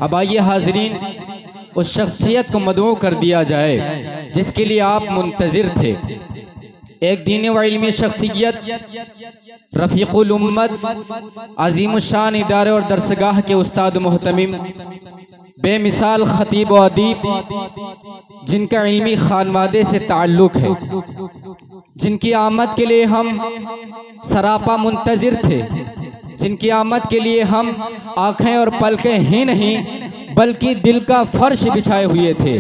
اب آئیے حاضرین اس شخصیت کو مدعو کر دیا جائے جس کے لیے آپ منتظر تھے۔ ایک دینی و علمی شخصیت، رفیق الامت، عظیم الشان ادارے اور درسگاہ کے استاد محتمم، بے مثال خطیب و ادیب، جن کا علمی خانوادے سے تعلق ہے، جن کی آمد کے لیے ہم سراپا منتظر تھے، جن کی آمد کے لیے ہم آنکھیں اور پلکیں ہی نہیں بلکہ دل کا فرش بچھائے ہوئے تھے،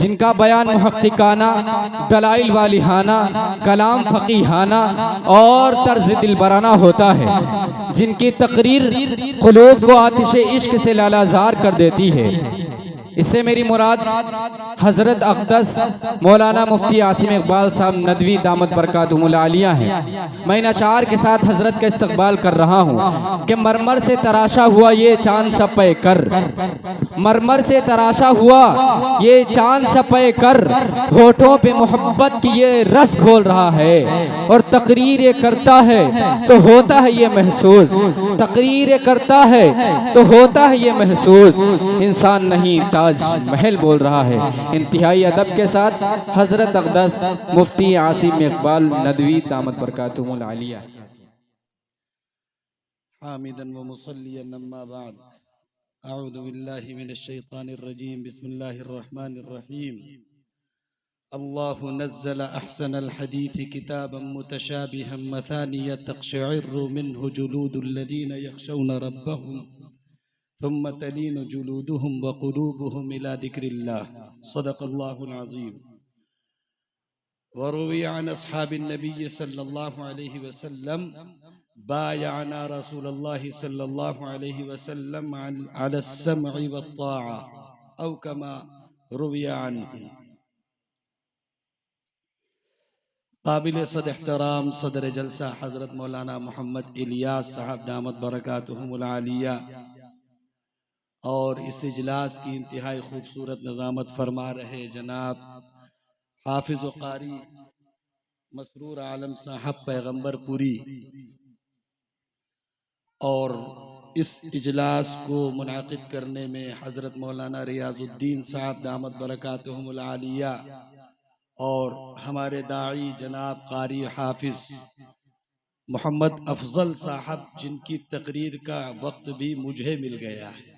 جن کا بیان محققانہ، دلائل والہانہ، کلام فقیہانہ اور طرز دلبرانہ ہوتا ہے، جن کی تقریر قلوب کو آتش عشق سے لالازار کر دیتی ہے۔ اس سے میری مراد حضرت اقدس مولانا مفتی عاصم اقبال صاحب ندوی دامت برکاتہم العالیہ ہیں۔ میں ان اشعار کے ساتھ حضرت کا استقبال کر رہا ہوں کہ مرمر سے تراشا ہوا یہ چاند سپے کر، مرمر سے تراشا ہوا یہ چاند سپے کر، ہونٹوں پہ محبت کی یہ رس گھول رہا ہے، اور تقریر یہ کرتا ہے تو ہوتا ہے یہ محسوس، تقریر یہ کرتا ہے تو ہوتا ہے یہ محسوس، انسان نہیں تاج محل بول رہا ہے۔ انتہائی ادب کے ساتھ حضرت اقدس مفتی عاصم اقبال ندوی دامت برکاتہم العالیہ۔ حامدا و مصلیا اما بعد، اعوذ باللہ من الشیطان الرجیم، بسم اللہ الرحمن الرحیم۔ اللہ نزل احسن الحدیث کتابا متشابہا مثانیہ تقشعر منہ جلود الذین یخشون ربهم ثم تلین جلودهم وقلوبهم الى ذکر اللہ، صدق اللہ العظیم۔ وروی عن اصحاب النبی صلی اللہ علیہ وسلم بايعنا رسول الله صلى الله عليه وسلم على السمع والطاعة أو كما روي عنه۔ قابل صد احترام صدر جلسہ حضرت مولانا محمد الیاس صاحب دامت برکاتہم العالیہ، اور اس اجلاس کی انتہائی خوبصورت نظامت فرما رہے جناب حافظ و قاری مسرور عالم صاحب پیغمبر پوری، اور اس اجلاس کو منعقد کرنے میں حضرت مولانا ریاض الدین صاحب دامت برکاتہم العالیہ، اور ہمارے داعی جناب قاری حافظ محمد افضل صاحب، جن کی تقریر کا وقت بھی مجھے مل گیا ہے،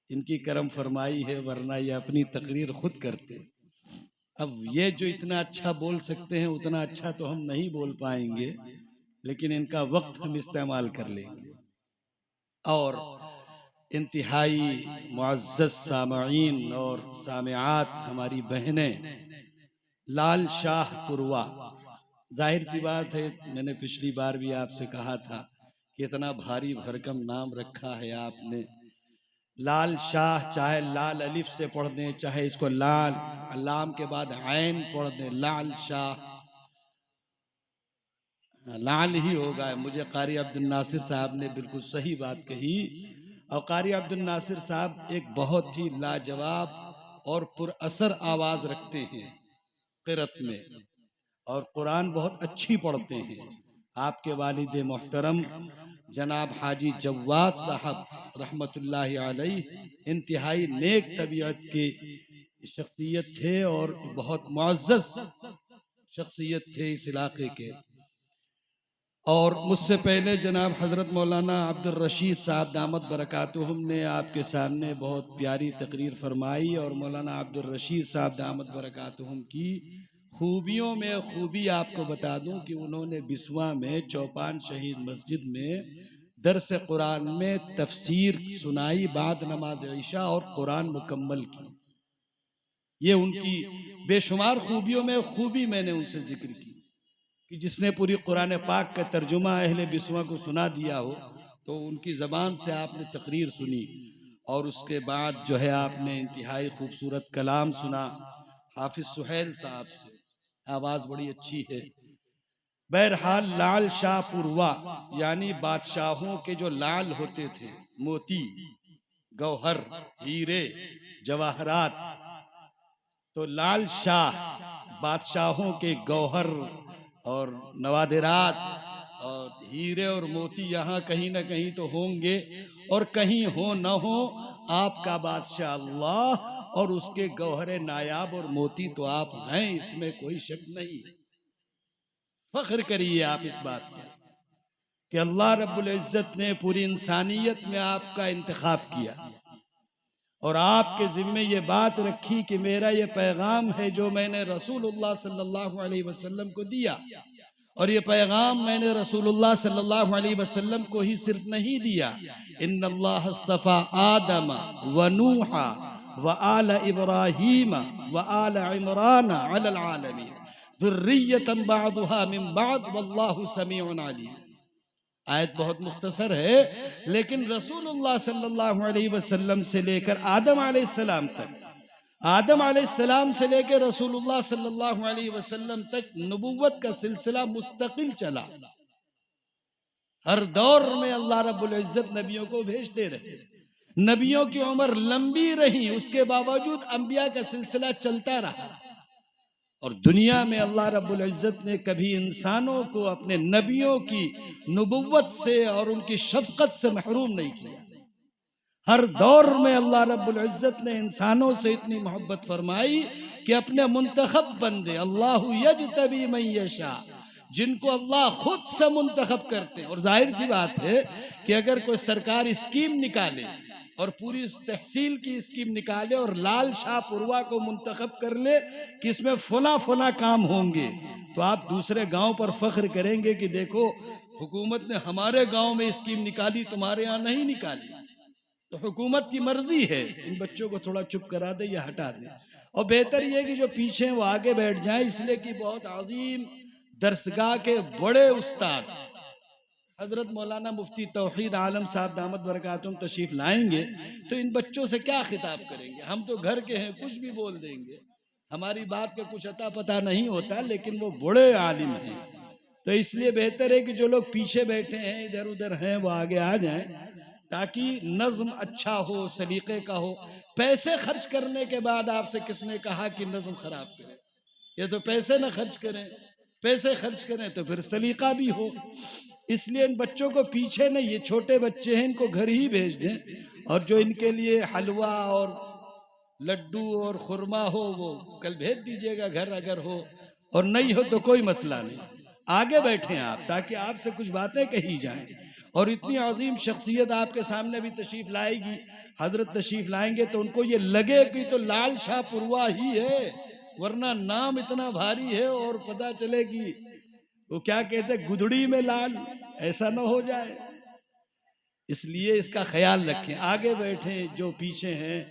ان کی کرم فرمائی ہے، ورنہ یہ اپنی تقریر خود کرتے۔ اب یہ جو اتنا اچھا بول سکتے ہیں اتنا اچھا تو ہم نہیں بول پائیں گے، لیکن ان کا وقت ہم استعمال کر لیں گے۔ اور انتہائی معزز سامعین اور سامعات، ہماری بہنیں، لال شاہ پروا، ظاہر سی بات ہے، میں نے پچھلی بار بھی آپ سے کہا تھا کہ اتنا بھاری بھرکم نام رکھا ہے آپ نے، لال شاہ، چاہے لال الف سے پڑھ دیں، چاہے اس کو لال لام کے بعد عین پڑھ دیں، لال شاہ، لال ہی ہوگا۔ مجھے قاری عبد الناصر صاحب نے بالکل صحیح بات کہی، اور قاری عبد الناصر صاحب ایک بہت ہی لاجواب اور پر اثر آواز رکھتے ہیں قرأت میں، اور قرآن بہت اچھی پڑھتے ہیں۔ آپ کے والد محترم جناب حاجی جواد صاحب رحمت اللہ علیہ انتہائی نیک طبیعت کی شخصیت تھے، اور بہت معزز شخصیت تھے اس علاقے کے۔ اور مجھ سے پہلے جناب حضرت مولانا عبد الرشید صاحب دامت برکاتہم نے آپ کے سامنے بہت پیاری تقریر فرمائی، اور مولانا عبد الرشید صاحب دامت برکاتہم کی خوبیوں میں خوبی آپ کو بتا دوں کہ انہوں نے بسواں میں چوپان شہید مسجد میں درس قرآن میں تفسیر سنائی بعد نماز عشاء، اور قرآن مکمل کی۔ یہ ان کی بے شمار خوبیوں میں خوبی میں نے ان سے ذکر کی کہ جس نے پوری قرآن پاک کا ترجمہ اہل بسواں کو سنا دیا ہو، تو ان کی زبان سے آپ نے تقریر سنی، اور اس کے بعد جو ہے آپ نے انتہائی خوبصورت کلام سنا حافظ سہیل صاحب سے، آواز بڑی اچھی ہے۔ بہرحال لال شاہ پروا یعنی بادشاہوں کے جو لال ہوتے تھے، موتی، گوہر، ہیرے، جواہرات، تو لال شاہ بادشاہوں کے گوہر اور نوادرات اور ہیرے اور موتی یہاں کہیں نہ کہیں تو ہوں گے، اور کہیں ہو نہ ہو، آپ کا بادشاہ اللہ اور اس کے گوہر نایاب اور موتی تو آپ ہیں، اس میں کوئی شک نہیں۔ فخر کریے آپ اس بات پر کہ اللہ رب العزت نے پوری انسانیت میں آپ کا انتخاب کیا، اور آپ کے ذمے یہ بات رکھی کہ میرا یہ پیغام ہے جو میں نے رسول اللہ صلی اللہ علیہ وسلم کو دیا، اور یہ پیغام میں نے رسول اللہ صلی اللہ علیہ وسلم کو ہی صرف نہیں دیا، ان اللہ اصطفیٰ آدم و نوح و آل ابراہیم و آل عمران علی العالمین ذریۃ بعضها من بعض واللہ سمیع علیم۔ آیت بہت مختصر ہے، لیکن رسول اللہ صلی اللہ علیہ وسلم سے لے کر آدم علیہ السلام تک، آدم علیہ السلام سے لے کے رسول اللہ صلی اللہ علیہ وسلم تک نبوت کا سلسلہ مستقل چلا۔ ہر دور میں اللہ رب العزت نبیوں کو بھیجتے رہے، نبیوں کی عمر لمبی رہی، اس کے باوجود انبیاء کا سلسلہ چلتا رہا، اور دنیا میں اللہ رب العزت نے کبھی انسانوں کو اپنے نبیوں کی نبوت سے اور ان کی شفقت سے محروم نہیں کیا۔ ہر دور میں اللہ رب العزت نے انسانوں سے اتنی محبت فرمائی کہ اپنے منتخب بندے، اللہ یجتبی من یشاء، جن کو اللہ خود سے منتخب کرتے ہیں۔ اور ظاہر سی بات ہے کہ اگر کوئی سرکار اسکیم نکالے اور پوری تحصیل کی اسکیم نکالے اور لال شاہ پوروا کو منتخب کر لے کہ اس میں فلاں کام ہوں گے، تو آپ دوسرے گاؤں پر فخر کریں گے کہ دیکھو حکومت نے ہمارے گاؤں میں اسکیم نکالی، تمہارے یہاں نہیں نکالی۔ تو حکومت کی مرضی ہے، ان بچوں کو تھوڑا چپ کرا دے یا ہٹا دے، اور بہتر یہ کہ جو پیچھے وہ آگے بیٹھ جائیں، اس لیے کہ بہت عظیم درسگاہ کے بڑے استاد حضرت مولانا مفتی توحید عالم صاحب دامت برکاتہم تشریف لائیں گے، تو ان بچوں سے کیا خطاب کریں گے؟ ہم تو گھر کے ہیں، کچھ بھی بول دیں گے، ہماری بات کا کچھ عطا پتہ نہیں ہوتا، لیکن وہ بڑے عالم ہیں۔ تو اس لیے بہتر ہے کہ جو لوگ پیچھے بیٹھے ہیں، ادھر ادھر ہیں، وہ آگے آ جائیں، تاکہ نظم اچھا ہو، سلیقے کا ہو۔ پیسے خرچ کرنے کے بعد آپ سے کس نے کہا کہ نظم خراب کریں؟ یہ تو پیسے نہ خرچ کریں، پیسے خرچ کریں تو پھر سلیقہ بھی ہو۔ اس لیے ان بچوں کو پیچھے نہیں، یہ چھوٹے بچے ہیں، ان کو گھر ہی بھیج دیں، اور جو ان کے لیے حلوہ اور لڈو اور خرما ہو وہ کل بھیج دیجئے گا گھر، اگر ہو، اور نہیں ہو تو کوئی مسئلہ نہیں۔ آگے بیٹھیں آپ، تاکہ آپ سے کچھ باتیں کہی جائیں، اور اتنی عظیم شخصیت آپ کے سامنے بھی تشریف لائے گی، حضرت تشریف لائیں گے تو ان کو یہ لگے کہ تو لال شاہ پوروا ہی ہے، ورنہ نام اتنا بھاری ہے اور پتہ چلے گی وہ کیا کہتے گدڑی میں لال، ایسا نہ ہو جائے۔ اس لیے اس کا خیال رکھیں، آگے بیٹھیں، جو پیچھے ہیں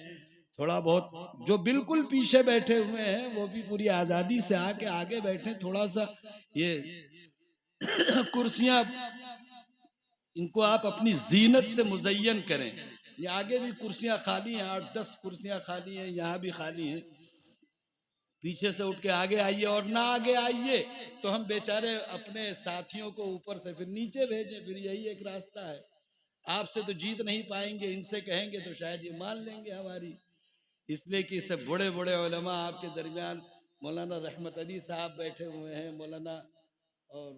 تھوڑا بہت، جو بالکل پیچھے بیٹھے ہوئے ہیں وہ بھی پوری آزادی سے آ کے آگے بیٹھیں، تھوڑا سا یہ کرسیاں ان کو آپ اپنی زینت سے مزین کریں۔ یہ آگے بھی کرسیاں خالی ہیں، 8-10 کرسیاں خالی ہیں، یہاں بھی خالی ہیں، پیچھے سے اٹھ کے آگے آئیے، اور نہ آگے آئیے تو ہم بیچارے اپنے ساتھیوں کو اوپر سے پھر نیچے بھیجیں، پھر یہی ایک راستہ ہے۔ آپ سے تو جیت نہیں پائیں گے، ان سے کہیں گے تو شاید یہ مان لیں گے ہماری۔ اس لیے کہ اس سے بڑے بڑے علماء آپ کے درمیان، مولانا رحمت علی صاحب بیٹھے ہوئے ہیں، مولانا اور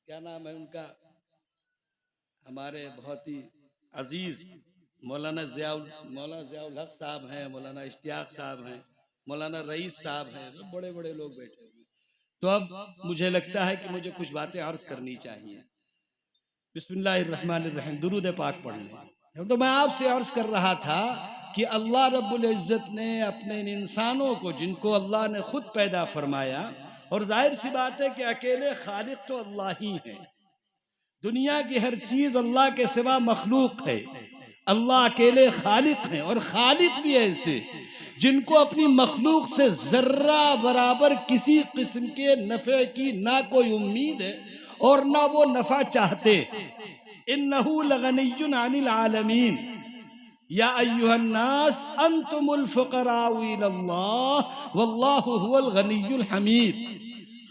کیا نام ہے ان کا، ہمارے بہت ہی عزیز مولانا ضیاء الحق صاحب ہیں، مولانا اشتیاق صاحب ہیں، مولانا رئیس صاحب ہیں، بڑے بڑے لوگ بیٹھے ہوئے۔ تو اب مجھے لگتا ہے کہ مجھے کچھ باتیں عرض کرنی چاہیے۔ بسم اللہ الرحمن الرحیم، درود پاک پڑھ لیں۔ تو میں آپ سے عرض کر رہا تھا کہ اللہ رب العزت نے اپنے ان انسانوں کو، جن کو اللہ نے خود پیدا فرمایا، اور ظاہر سی بات ہے کہ اکیلے خالق تو اللہ ہی ہیں، دنیا کی ہر چیز اللہ کے سوا مخلوق ہے، اللہ اکیلے خالق ہیں، اور خالق بھی ایسے جن کو اپنی مخلوق سے ذرہ برابر کسی قسم کے نفع کی نہ کوئی امید ہے اور نہ وہ نفع چاہتے۔ انہو لغنی عن العالمین یا ایہا الناس انتم الفقراء الی اللہ واللہ هو الغنی الحمید۔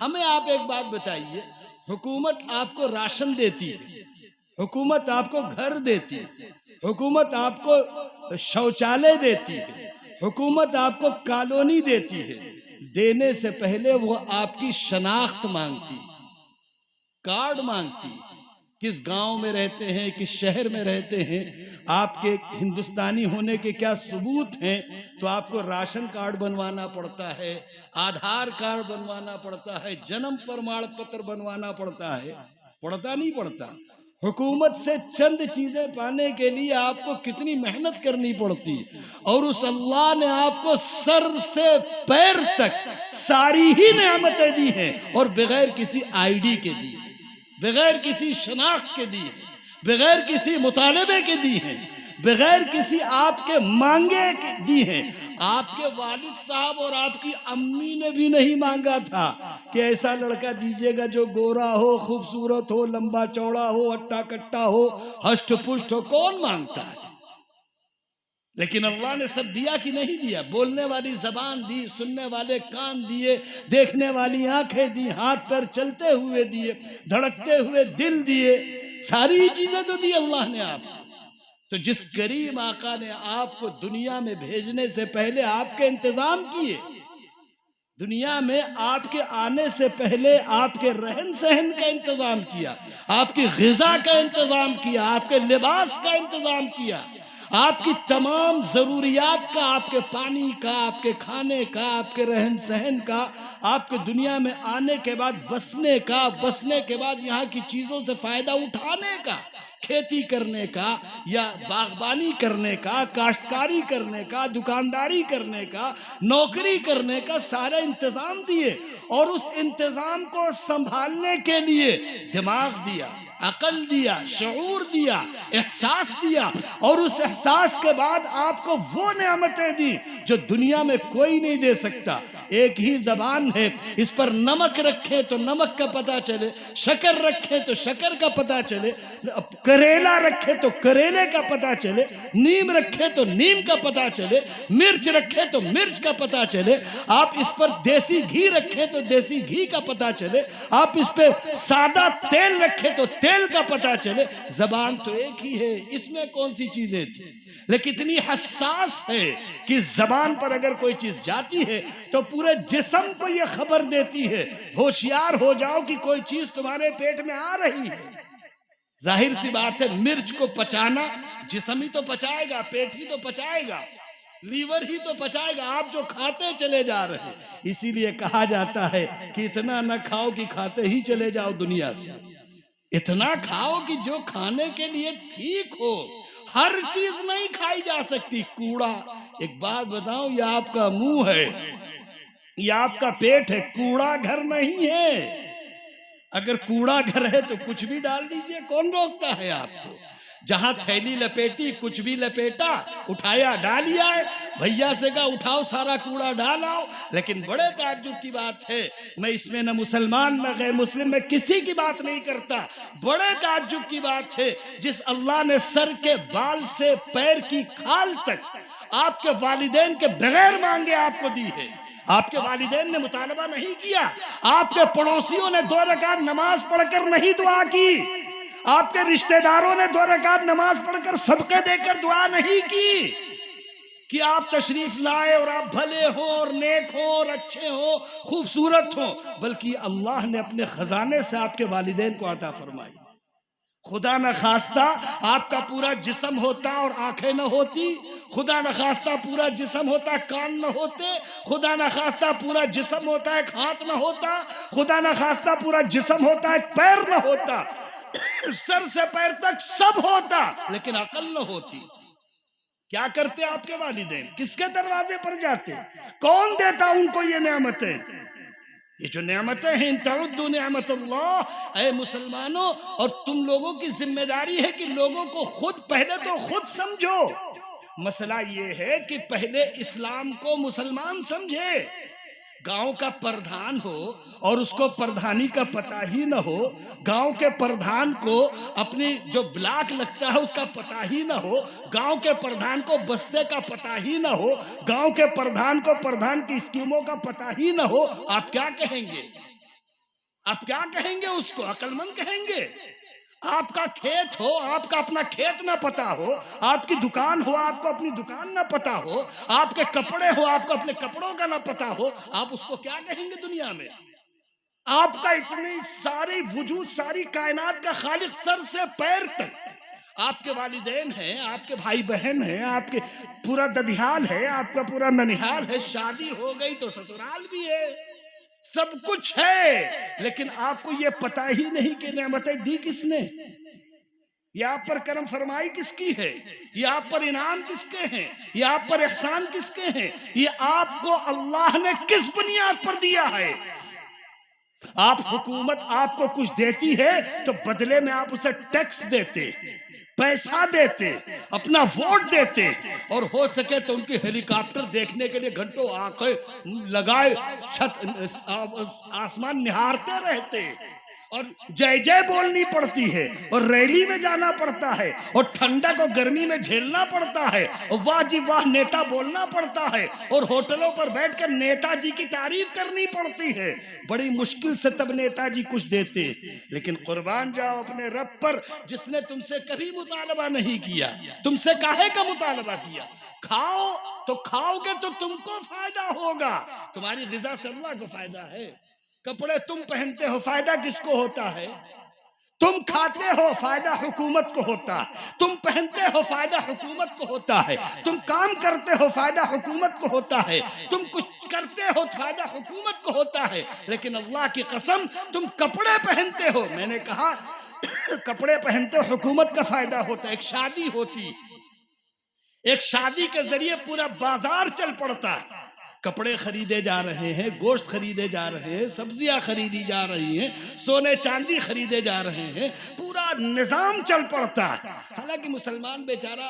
ہمیں آپ ایک بات بتائیے، حکومت آپ کو راشن دیتی ہے، حکومت آپ کو گھر دیتی ہے، حکومت آپ کو شوچالے دیتی ہے، حکومت آپ کو کالونی دیتی ہے، دینے سے پہلے وہ آپ کی شناخت مانگتی ہے۔ کارڈ مانگتی ہے۔ کس گاؤں میں رہتے ہیں، کس شہر میں رہتے ہیں، آپ کے ہندوستانی ہونے کے کیا ثبوت ہیں، تو آپ کو راشن کارڈ بنوانا پڑتا ہے، آدھار کارڈ بنوانا پڑتا ہے، جنم پرماڑ پتر بنوانا پڑتا ہے، پڑتا نہیں پڑتا؟ حکومت سے چند چیزیں پانے کے لیے آپ کو کتنی محنت کرنی پڑتی ہے، اور اس اللہ نے آپ کو سر سے پیر تک ساری ہی نعمتیں دی ہیں، اور بغیر کسی آئی ڈی کے دی، بغیر کسی شناخت کے دی ہیں، بغیر کسی مطالبے کے دی ہیں، بغیر کسی آپ کے مانگے کے دی ہیں۔ آپ کے والد صاحب اور آپ کی امی نے بھی نہیں مانگا تھا کہ ایسا لڑکا دیجئے گا جو گورا ہو، خوبصورت ہو، لمبا چوڑا ہو، اٹا کٹا ہو، ہشٹ پشٹ ہو، کون مانگتا ہے؟ لیکن اللہ نے سب دیا کہ نہیں دیا؟ بولنے والی زبان دی، سننے والے کان دیے، دیکھنے والی آنکھیں دی، ہاتھ پیر چلتے ہوئے دیے، دھڑکتے ہوئے دل دیے، ساری چیزیں تو دی اللہ نے آپ کو۔ تو جس کریم آقا نے آپ کو دنیا میں بھیجنے سے پہلے آپ کے انتظام کیے، دنیا میں آپ کے آنے سے پہلے آپ کے رہن سہن کا انتظام کیا، آپ کی غذا کا انتظام کیا، آپ کے لباس کا انتظام کیا، آپ کی تمام ضروریات کا، آپ کے پانی کا، آپ کے کھانے کا، آپ کے رہن سہن کا، آپ کے دنیا میں آنے کے بعد بسنے کا، بسنے کے بعد یہاں کی چیزوں سے فائدہ اٹھانے کا، کھیتی کرنے کا یا باغبانی کرنے کا، کاشتکاری کرنے کا، دکانداری کرنے کا، نوکری کرنے کا سارے انتظام دیے، اور اس انتظام کو سنبھالنے کے لیے دماغ دیا، عقل دیا، شعور دیا، احساس دیا، اور اس احساس کے بعد آپ کو وہ نعمتیں دی جو دنیا میں کوئی نہیں دے سکتا۔ ایک ہی زبان ہے، اس پر نمک رکھیں تو نمک کا پتہ چلے، شکر رکھیں تو شکر کا پتہ چلے، کریلا رکھیں تو کریلے کا پتہ چلے، نیم رکھیں تو نیم کا پتہ چلے، مرچ رکھیں تو مرچ کا پتہ چلے، آپ اس پر دیسی گھی رکھیں تو دیسی گھی کا پتہ چلے، آپ اس پہ سادہ تیل رکھیں تو تیل کا پتہ چلے۔ زبان تو ایک ہی ہے، اس میں کون سی چیزیں تھیں، لیکن اتنی حساس ہے کہ زبان پر اگر کوئی چیز جاتی ہے تو پورے جسم کو یہ خبر دیتی ہے، ہوشیار ہو جاؤ کہ کوئی چیز تمہارے پیٹ میں آ رہی ہے۔ ظاہر سی بات ہے، مرچ کو پچانا جسم ہی تو پچائے گا، پیٹ ہی تو پچائے گا، لیور ہی تو پچائے گا، آپ جو کھاتے چلے جا رہے ہیں۔ اسی لیے کہا جاتا ہے کہ اتنا نہ کھاؤ کہ کھاتے ہی چلے جاؤ دنیا سے، اتنا کھاؤ کہ جو کھانے کے لیے ٹھیک ہو۔ ہر چیز نہیں کھائی جا سکتی۔ کوڑا، ایک بات بتاؤں، یہ آپ کا منہ ہے، یہ آپ کا پیٹ ہے، کوڑا گھر نہیں ہے۔ اگر کوڑا گھر ہے تو کچھ بھی ڈال دیجئے، کون روکتا ہے آپ کو؟ جہاں تھیلی لپیٹی، کچھ بھی لپیٹا، اٹھایا ڈالیا ہے، بھیا سے کہا اٹھاؤ سارا کوڑا ڈالاؤ۔ لیکن بڑے تعجب کی بات ہے، میں اس میں نہ مسلمان نہ غیر مسلم میں کسی کی بات نہیں کرتا، بڑے تعجب کی بات ہے، جس اللہ نے سر کے بال سے پیر کی کھال تک آپ کے والدین کے بغیر مانگے آپ کو دی ہے۔ آپ کے والدین نے مطالبہ نہیں کیا، آپ کے پڑوسیوں نے 2 رکعت نماز پڑھ کر نہیں دعا کی، آپ کے رشتہ داروں نے 2 رکعت نماز پڑھ کر صدقے دے کر دعا نہیں کی کہ آپ تشریف لائے اور آپ بھلے ہوں اور نیک ہوں اور اچھے ہوں، خوبصورت ہوں، بلکہ اللہ نے اپنے خزانے سے آپ کے والدین کو عطا فرمائی۔ خدا نہ خواستہ آپ کا پورا جسم ہوتا اور آنکھیں نہ ہوتی، خدا نہ خواستہ پورا جسم ہوتا کان نہ ہوتے، خدا نہ خواستہ پورا جسم ہوتا ایک ہاتھ نہ ہوتا، خدا نہ خواستہ پورا جسم ہوتا ایک پیر نہ ہوتا، سر سے پیر تک سب ہوتا، لیکن عقل نہ ہوتی۔ کیا کرتے آپ کے والدین؟ کس کے دروازے پر جاتے؟ کون دیتا ان کو یہ نعمتیں؟ یہ جو نعمتیں ہیں، ان تعدوا نعمت اللہ، اے مسلمانوں، اور تم لوگوں کی ذمہ داری ہے کہ لوگوں کو پہلے تو خود سمجھو۔ مسئلہ یہ ہے کہ پہلے اسلام کو مسلمان سمجھے۔ گاؤں کا پردھان ہو اور اس کو پردھانی کا پتہ ہی نہ ہو، گاؤں کے پردھان کو اپنی جو بلاک لگتا ہے اس کا پتہ ہی نہ ہو، گاؤں کے پردھان کو بستے کا پتہ ہی نہ ہو، گاؤں کے پردھان کو پردھان کی اسکیموں کا پتہ ہی نہ ہو، آپ کیا کہیں گے؟ آپ کیا کہیں گے اس کو؟ عقل مند کہیں گے؟ آپ کا کھیت ہو، آپ کا اپنا کھیت نہ پتہ ہو، آپ کی دکان ہو، آپ کو اپنی دکان نہ پتہ ہو، آپ کے کپڑے ہو، آپ کو اپنے کپڑوں کا نہ پتہ ہو، آپ اس کو کیا کہیں گے دنیا میں؟ آپ کا اتنی ساری وجود، ساری کائنات کا خالق سر سے پیر تک، آپ کے والدین ہیں، آپ کے بھائی بہن ہیں، آپ کے پورا ددھیال ہے، آپ کا پورا ننیحال ہے، شادی ہو گئی تو سسرال بھی ہے، سب کچھ ہے، لیکن آپ کو یہ پتہ ہی نہیں کہ نعمتیں دی کس نے، یہ آپ پر کرم فرمائی کس کی ہے، یہ آپ پر انعام کس کے ہیں، یہ آپ پر احسان کس کے ہیں، یہ آپ کو اللہ نے کس بنیاد پر دیا ہے۔ آپ حکومت آپ کو کچھ دیتی ہے تو بدلے میں آپ اسے ٹیکس دیتے، پیسہ دیتے، اپنا ووٹ دیتے، اور ہو سکے تو ان کی ہیلی کاپٹر دیکھنے کے لیے گھنٹوں آنکھیں لگائے چھت آسمان نہارتے رہتے، اور جے جے بولنی پڑتی ہے، اور ریلی میں جانا پڑتا ہے، اور ٹھنڈک اور گرمی میں جھیلنا پڑتا ہے، اور واہ جی واہ نیتا بولنا پڑتا ہے، اور ہوٹلوں پر بیٹھ کر نیتا جی کی تعریف کرنی پڑتی ہے، بڑی مشکل سے تب نیتا جی کچھ دیتے۔ لیکن قربان جاؤ اپنے رب پر جس نے تم سے کبھی مطالبہ نہیں کیا، تم سے کاہے کا مطالبہ کیا؟ کھاؤ تو کھاؤ گے تو تم کو فائدہ ہوگا، تمہاری غذا سے اللہ کو فائدہ ہے۔ کپڑے تم پہنتے ہو، فائدہ کس کو ہوتا ہے؟ تم کھاتے ہو، فائدہ حکومت کو ہوتا ہے، تم پہنتے ہو، فائدہ حکومت کو ہوتا ہے، تم کام کرتے ہو، فائدہ حکومت کو ہوتا ہے، تم کچھ کرتے ہو، فائدہ حکومت کو ہوتا ہے، لیکن اللہ کی قسم تم کپڑے پہنتے ہو، میں نے کہا کپڑے پہنتے ہو حکومت کا فائدہ ہوتا ہے، ایک شادی ہوتی، ایک شادی کے ذریعے پورا بازار چل پڑتا ہے، کپڑے خریدے جا رہے ہیں، گوشت خریدے جا رہے ہیں، سبزیاں خریدی جا رہی ہیں، سونے چاندی خریدے جا رہے ہیں، پورا نظام چل پڑتا ہے۔ حالانکہ مسلمان بیچارہ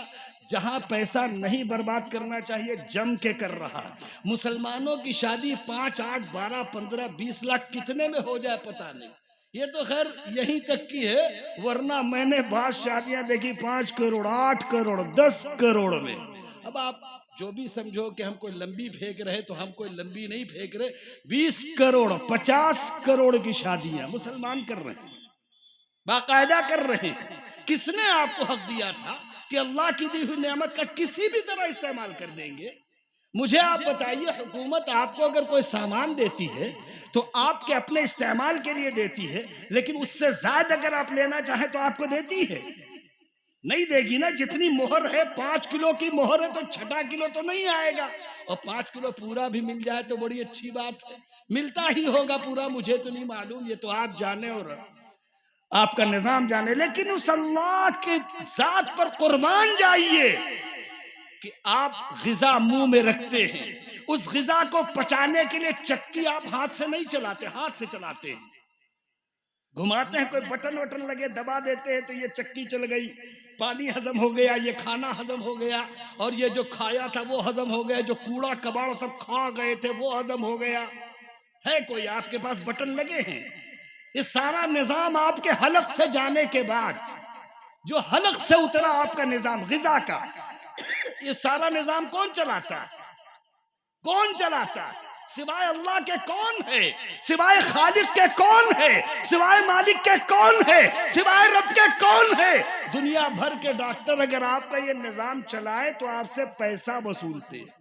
جہاں پیسہ نہیں برباد کرنا چاہیے جم کے کر رہا ہے۔ مسلمانوں کی شادی 5، 8، 12، 15، 20 لاکھ کتنے میں ہو جائے پتہ نہیں، یہ تو خیر یہیں تک کی ہے، ورنہ میں نے بعض شادیاں دیکھی 5 کروڑ، 8 کروڑ، 10 کروڑ میں۔ اب آپ جو بھی سمجھو کہ ہم کوئی لمبی پھینک رہے تو ہم کوئی لمبی نہیں پھینک رہے، 20 کروڑ 50 کروڑ کی شادیاں مسلمان کر رہے ہیں، باقاعدہ کر رہے ہیں۔ کس نے آپ کو حق دیا تھا کہ اللہ کی دی ہوئی نعمت کا کسی بھی طرح استعمال کر دیں گے؟ مجھے آپ بتائیے، حکومت آپ کو اگر کوئی سامان دیتی ہے تو آپ کے اپنے استعمال کے لیے دیتی ہے، لیکن اس سے زائد اگر آپ لینا چاہیں تو آپ کو دیتی ہے؟ نہیں دے گی نا۔ جتنی مہر ہے 5 کلو کی مہر ہے تو 6 کلو تو نہیں آئے گا، اور 5 کلو پورا بھی مل جائے تو بڑی اچھی بات ہے، ملتا ہی ہوگا پورا، مجھے تو نہیں معلوم، یہ تو آپ جانے اور آپ کا نظام جانے، لیکن اس اللہ کی ذات پر قربان جائیے کہ آپ غذا منہ میں رکھتے ہیں، اس غذا کو پچانے کے لیے چکی آپ ہاتھ سے نہیں چلاتے، ہاتھ سے چلاتے ہیں، گھماتے ہیں، کوئی بٹن وٹن لگے دبا دیتے ہیں تو یہ چکی چل گئی، پانی ہضم ہو گیا، یہ کھانا ہضم ہو گیا، اور یہ جو کھایا تھا وہ ہضم ہو گیا، جو کوڑا کباڑ سب کھا گئے تھے وہ ہضم ہو گیا۔ ہے کوئی آپ کے پاس بٹن لگے ہیں؟ یہ سارا نظام آپ کے حلق سے جانے کے بعد، جو حلق سے اترا آپ کا نظام غذا کا، یہ سارا نظام کون چلاتا ہے؟ کون چلاتا ہے؟ سوائے اللہ کے کون ہے؟ سوائے خالق کے کون ہے؟ سوائے مالک کے کون ہے؟ سوائے رب کے کون ہے؟ دنیا بھر کے ڈاکٹر اگر آپ کا یہ نظام چلائے تو آپ سے پیسہ وصولتے ہیں۔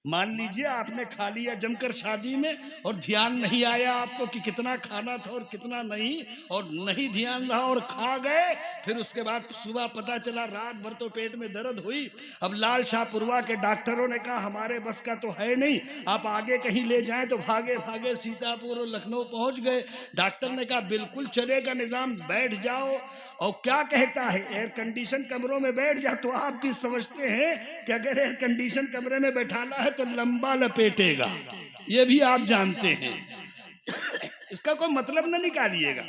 مان لیجئے آپ نے کھا لیا جم کر شادی میں اور دھیان نہیں آیا آپ کو کہ کتنا کھانا تھا اور کتنا نہیں، اور نہیں دھیان رہا اور کھا گئے، پھر اس کے بعد صبح پتا چلا رات بھر تو پیٹ میں درد ہوئی، اب لال شاہ پوروا کے ڈاکٹروں نے کہا ہمارے بس کا تو ہے نہیں، آپ آگے کہیں لے جائیں، تو بھاگے بھاگے سیتا پور اور لکھنؤ پہنچ گئے۔ ڈاکٹر نے کہا بالکل چلے گا نظام، بیٹھ جاؤ، اور کیا کہتا ہے ایئر کنڈیشن کمروں میں بیٹھ جا، تو آپ بھی سمجھتے ہیں کہ اگر ایئر کنڈیشن کمرے میں بیٹھانا ہے تو لمبا لپیٹے گا، یہ بھی آپ جانتے ہیں، اس کا کوئی مطلب نہ نکالیے گا۔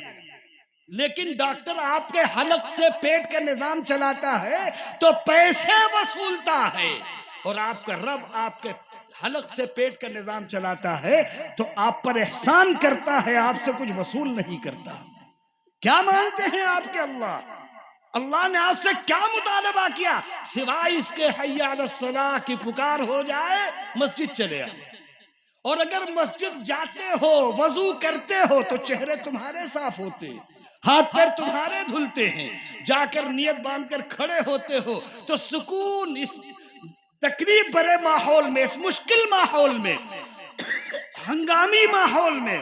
لیکن ڈاکٹر آپ کے حلق سے پیٹ کا نظام چلاتا ہے تو پیسے وصولتا ہے، اور آپ کا رب آپ کے حلق سے پیٹ کا نظام چلاتا ہے تو آپ پر احسان کرتا ہے، آپ سے کچھ وصول نہیں کرتا۔ کیا مانتے ہیں آپ کے اللہ؟ اللہ نے آپ سے کیا مطالبہ کیا سوائے اس کے حی علی الصلاۃ کی پکار ہو جائے مسجد چلے آؤ، اور اگر مسجد جاتے ہو وضو کرتے ہو تو چہرے تمہارے صاف ہوتے، ہاتھ پیر تمہارے دھلتے ہیں، جا کر نیت باندھ کر کھڑے ہوتے ہو تو سکون، اس تکلیف بھرے ماحول میں، اس مشکل ماحول میں، ہنگامی ماحول میں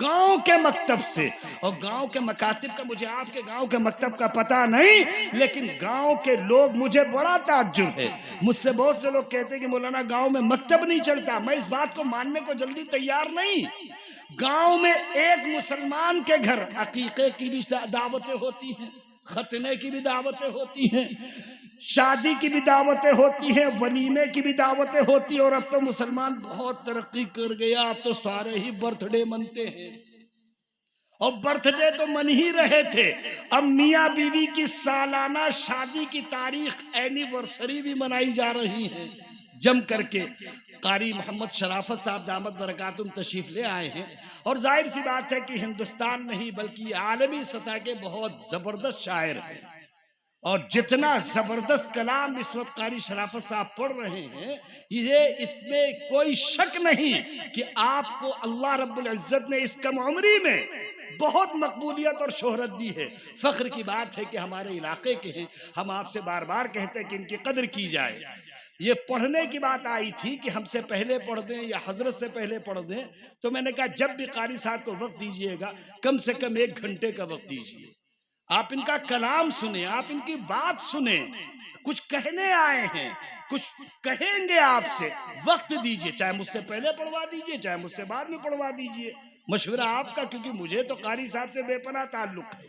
گاؤں کے مکتب سے. اور گاؤں کے مکاتب کا مجھے آپ کے گاؤں کے مکتب کا پتہ نہیں، لیکن گاؤں کے لوگ مجھے بڑا تعجب ہے. مجھ سے بہت سے لوگ کہتے ہیں کہ مولانا گاؤں میں مکتب نہیں چلتا. میں اس بات کو ماننے کو جلدی تیار نہیں. گاؤں میں ایک مسلمان کے گھر عقیقے کی بھی دعوتیں ہوتی ہیں، ختنے کی بھی دعوتیں ہوتی ہیں، شادی کی بھی دعوتیں ہوتی ہیں، ولیمے کی بھی دعوتیں ہوتی ہیں. اور اب تو مسلمان بہت ترقی کر گیا، اب تو سارے ہی برتھ ڈے منتے ہیں. اور برتھ ڈے تو من ہی رہے تھے، اب میاں بیوی کی سالانہ شادی کی تاریخ اینیورسری بھی منائی جا رہی ہے جم کر کے. قاری محمد شرافت صاحب دامت برکاتہم تشریف لے آئے ہیں، اور ظاہر سی بات ہے کہ ہندوستان نہیں بلکہ عالمی سطح کے بہت زبردست شاعر ہیں. اور جتنا زبردست کلام اس وقت قاری شرافت صاحب پڑھ رہے ہیں، یہ اس میں کوئی شک نہیں کہ آپ کو اللہ رب العزت نے اس کم عمری میں بہت مقبولیت اور شہرت دی ہے. فخر کی بات ہے کہ ہمارے علاقے کے ہیں. ہم آپ سے بار بار کہتے ہیں کہ ان کی قدر کی جائے. یہ پڑھنے کی بات آئی تھی کہ ہم سے پہلے پڑھ دیں یا حضرت سے پہلے پڑھ دیں، تو میں نے کہا جب بھی قاری صاحب کو وقت دیجئے گا کم سے کم 1 گھنٹے کا وقت دیجئے. آپ ان کا کلام سنیں، آپ ان کی بات سنیں. کچھ کہنے آئے ہیں، کچھ کہیں گے آپ سے، وقت دیجئے. چاہے مجھ سے پہلے پڑھوا دیجئے، چاہے مجھ سے بعد میں پڑھوا دیجئے. مشورہ آپ کا، کیونکہ مجھے تو قاری صاحب سے بے پناہ تعلق ہے.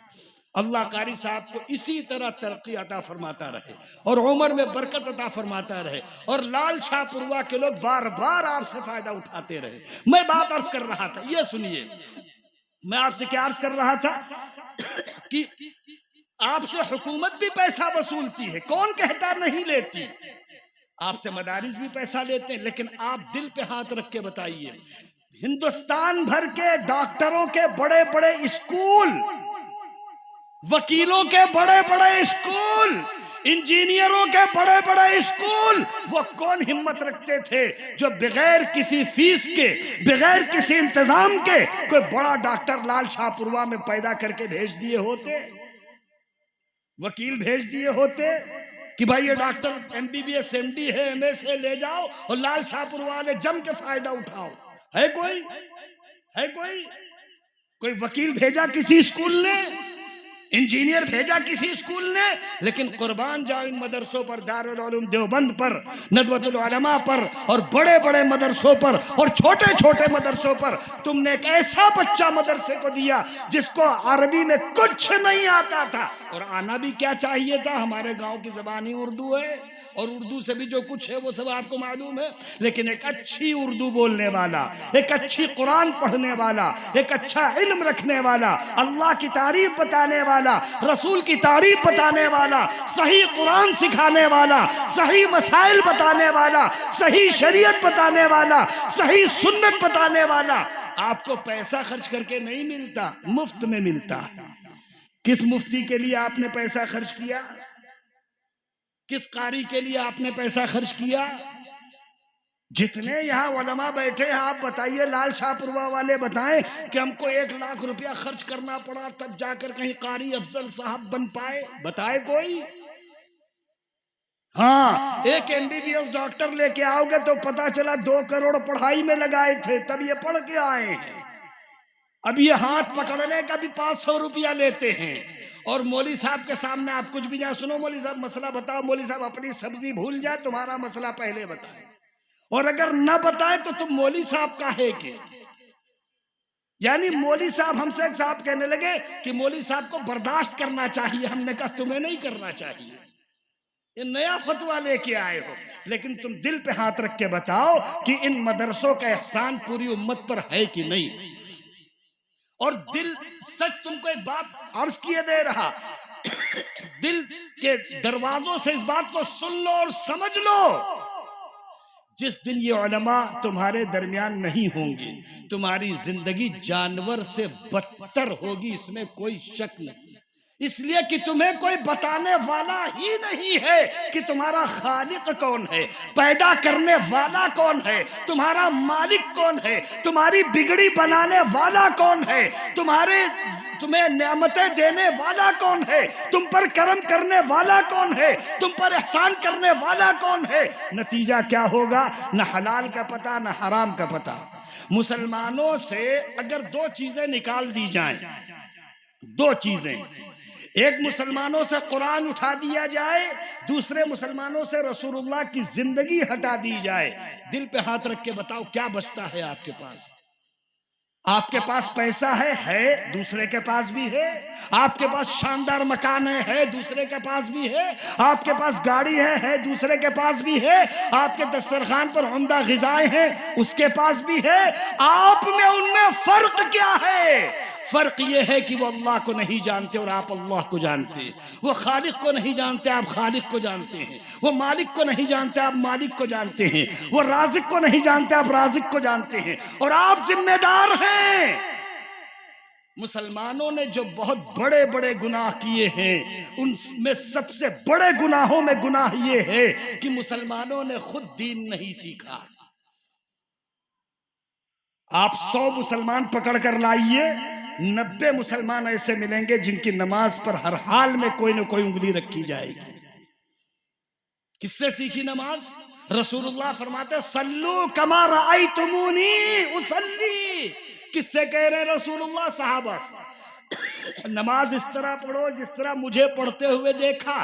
اللہ قاری صاحب کو اسی طرح ترقی عطا فرماتا رہے اور عمر میں برکت عطا فرماتا رہے، اور لال شاہ پروا کے لوگ بار بار آپ سے فائدہ اٹھاتے رہے. میں بات عرض کر رہا تھا، یہ سنیے، میں آپ سے کیا عرض کر رہا تھا کہ آپ سے حکومت بھی پیسہ وصولتی ہے، کون کہتا نہیں لیتی. آپ سے مدارس بھی پیسہ لیتے ہیں، لیکن آپ دل پہ ہاتھ رکھ کے بتائیے، ہندوستان بھر کے ڈاکٹروں کے بڑے بڑے اسکول، وکیلوں کے بڑے بڑے اسکول، انجینئروں کے بڑے بڑے اسکول، وہ کون ہمت رکھتے تھے جو بغیر کسی فیس کے، بغیر کسی انتظام کے کوئی بڑا ڈاکٹر لال شاہ پروا میں پیدا کر کے بھیج دیے ہوتے، وکیل بھیج دیے ہوتے کہ بھائی یہ ڈاکٹر MBBS MD ہے، MS ہے، لے جاؤ اور لال شاہ پروا والے جم کے فائدہ اٹھاؤ. ہے کوئی وکیل بھیجا کسی اسکول نے، انجینئر بھیجا کسی اسکول نے؟ لیکن قربان جاؤ ان مدرسوں پر، دارالعلوم دیوبند پر، ندوۃ العلماء پر، اور بڑے بڑے مدرسوں پر اور چھوٹے چھوٹے مدرسوں پر. تم نے ایک ایسا بچہ مدرسے کو دیا جس کو عربی میں کچھ نہیں آتا تھا، اور آنا بھی کیا چاہیے تھا، ہمارے گاؤں کی زبان ہی اردو ہے، اور اردو سے بھی جو کچھ ہے وہ سب آپ کو معلوم ہے. لیکن ایک اچھی اردو بولنے والا، ایک اچھی قرآن پڑھنے والا، ایک اچھا علم رکھنے والا، اللہ کی تعریف بتانے والا، رسول کی تعریف بتانے والا، صحیح قرآن سکھانے والا، صحیح مسائل بتانے والا، صحیح شریعت بتانے والا، صحیح سنت بتانے والا آپ کو پیسہ خرچ کر کے نہیں ملتا، مفت میں ملتا. کس مفتی کے لیے آپ نے پیسہ خرچ کیا؟ کس قاری کے لیے آپ نے پیسہ خرچ کیا؟ جتنے یہاں علماء بیٹھے ہیں آپ بتائیے، لال شاہ پروا والے بتائیں کہ ہم کو 1 لاکھ روپیہ خرچ کرنا پڑا تب جا کر کہیں قاری افضل صاحب بن پائے؟ بتائے کوئی؟ ہاں، ایک MBBS ڈاکٹر لے کے آؤ گے تو پتا چلا 2 کروڑ پڑھائی میں لگائے تھے تب یہ پڑھ کے آئے ہیں. اب یہ ہاتھ پکڑنے کا بھی 500 روپیہ لیتے ہیں، اور مولوی صاحب کے سامنے آپ کچھ بھی نہ سنو، مولوی صاحب مسئلہ بتاؤ، مولوی صاحب اپنی سبزی بھول جائے تمہارا مسئلہ پہلے بتائے، اور اگر نہ بتائے تو تم مولوی صاحب کا ہے کہ، یعنی مولوی صاحب ہم سے ایک صاحب کہنے لگے کہ مولوی صاحب کو برداشت کرنا چاہیے. ہم نے کہا تمہیں نہیں کرنا چاہیے، یہ نیا فتویٰ لے کے آئے ہو، لیکن تم دل پہ ہاتھ رکھ کے بتاؤ کہ ان مدرسوں کا احسان پوری امت پر ہے کہ نہیں. اور دل سچ تم کو ایک بات عرض کیے دے رہا، دل کے دروازوں سے اس بات کو سن لو اور سمجھ لو، جس دن یہ علماء تمہارے درمیان نہیں ہوں گے تمہاری زندگی جانور سے بدتر ہوگی، اس میں کوئی شک نہیں. اس لیے کہ تمہیں کوئی بتانے والا ہی نہیں ہے کہ تمہارا خالق کون ہے، پیدا کرنے والا کون ہے، تمہارا مالک کون ہے، تمہاری بگڑی بنانے والا کون ہے، تمہیں نعمتیں دینے والا کون ہے، تم پر کرم کرنے والا کون ہے، تم پر احسان کرنے والا کون ہے. نتیجہ کیا ہوگا؟ نہ حلال کا پتہ نہ حرام کا پتہ، مسلمانوں سے اگر دو چیزیں نکال دی جائیں، دو چیزیں، ایک مسلمانوں سے قرآن اٹھا دیا جائے، دوسرے مسلمانوں سے رسول اللہ کی زندگی ہٹا دی جائے، دل پہ ہاتھ رکھ کے بتاؤ کیا بچتا ہے آپ کے پاس؟ آپ کے پاس پیسہ ہے دوسرے کے پاس بھی ہے، آپ کے پاس شاندار مکان ہے دوسرے کے پاس بھی ہے، آپ کے پاس گاڑی ہے دوسرے کے پاس بھی ہے، آپ کے دسترخوان پر عمدہ غذائیں ہیں اس کے پاس بھی ہے، آپ میں ان میں فرق کیا ہے؟ فرق یہ ہے کہ وہ اللہ کو نہیں جانتے اور آپ اللہ کو جانتے ہیں، وہ خالق کو نہیں جانتے آپ خالق کو جانتے ہیں، وہ مالک کو نہیں جانتے آپ مالک کو جانتے ہیں، وہ رازق کو نہیں جانتے آپ رازق کو جانتے ہیں، اور آپ ذمہ دار ہیں۔ مسلمانوں نے جو بہت بڑے بڑے گناہ کیے ہیں، ان میں سب سے بڑے گناہوں میں گناہ یہ ہے کہ مسلمانوں نے خود دین نہیں سیکھا۔ آپ 100 مسلمان پکڑ کر لائیے، 90 مسلمان ایسے ملیں گے جن کی نماز پر ہر حال میں کوئی نہ کوئی انگلی رکھی جائے گی۔ کس سے سیکھی نماز؟ رسول اللہ فرماتے ہیں صلو کما رأیتمونی اصلی۔ کس سے کہہ رہے رسول اللہ؟ صحابہ۔ نماز اس طرح پڑھو جس طرح مجھے پڑھتے ہوئے دیکھا۔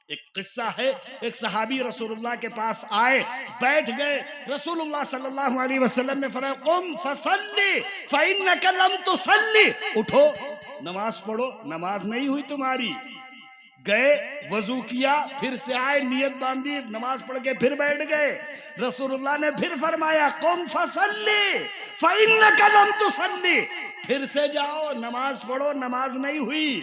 ایک قصہ ہے، ایک صحابی رسول اللہ کے پاس آئے، بیٹھ گئے، رسول اللہ صلی اللہ علیہ وسلم نے فرمایا قم فصلی فإنک لم تصلی، اٹھو نماز پڑھو، نماز نہیں ہوئی تمہاری۔ گئے وضو کیا، پھر سے آئے، نیت باندھی، نماز پڑھ کے پھر بیٹھ گئے، رسول اللہ نے پھر فرمایا قم فصلی فإنک لم تصلی، پھر سے جاؤ نماز پڑھو، نماز نہیں ہوئی۔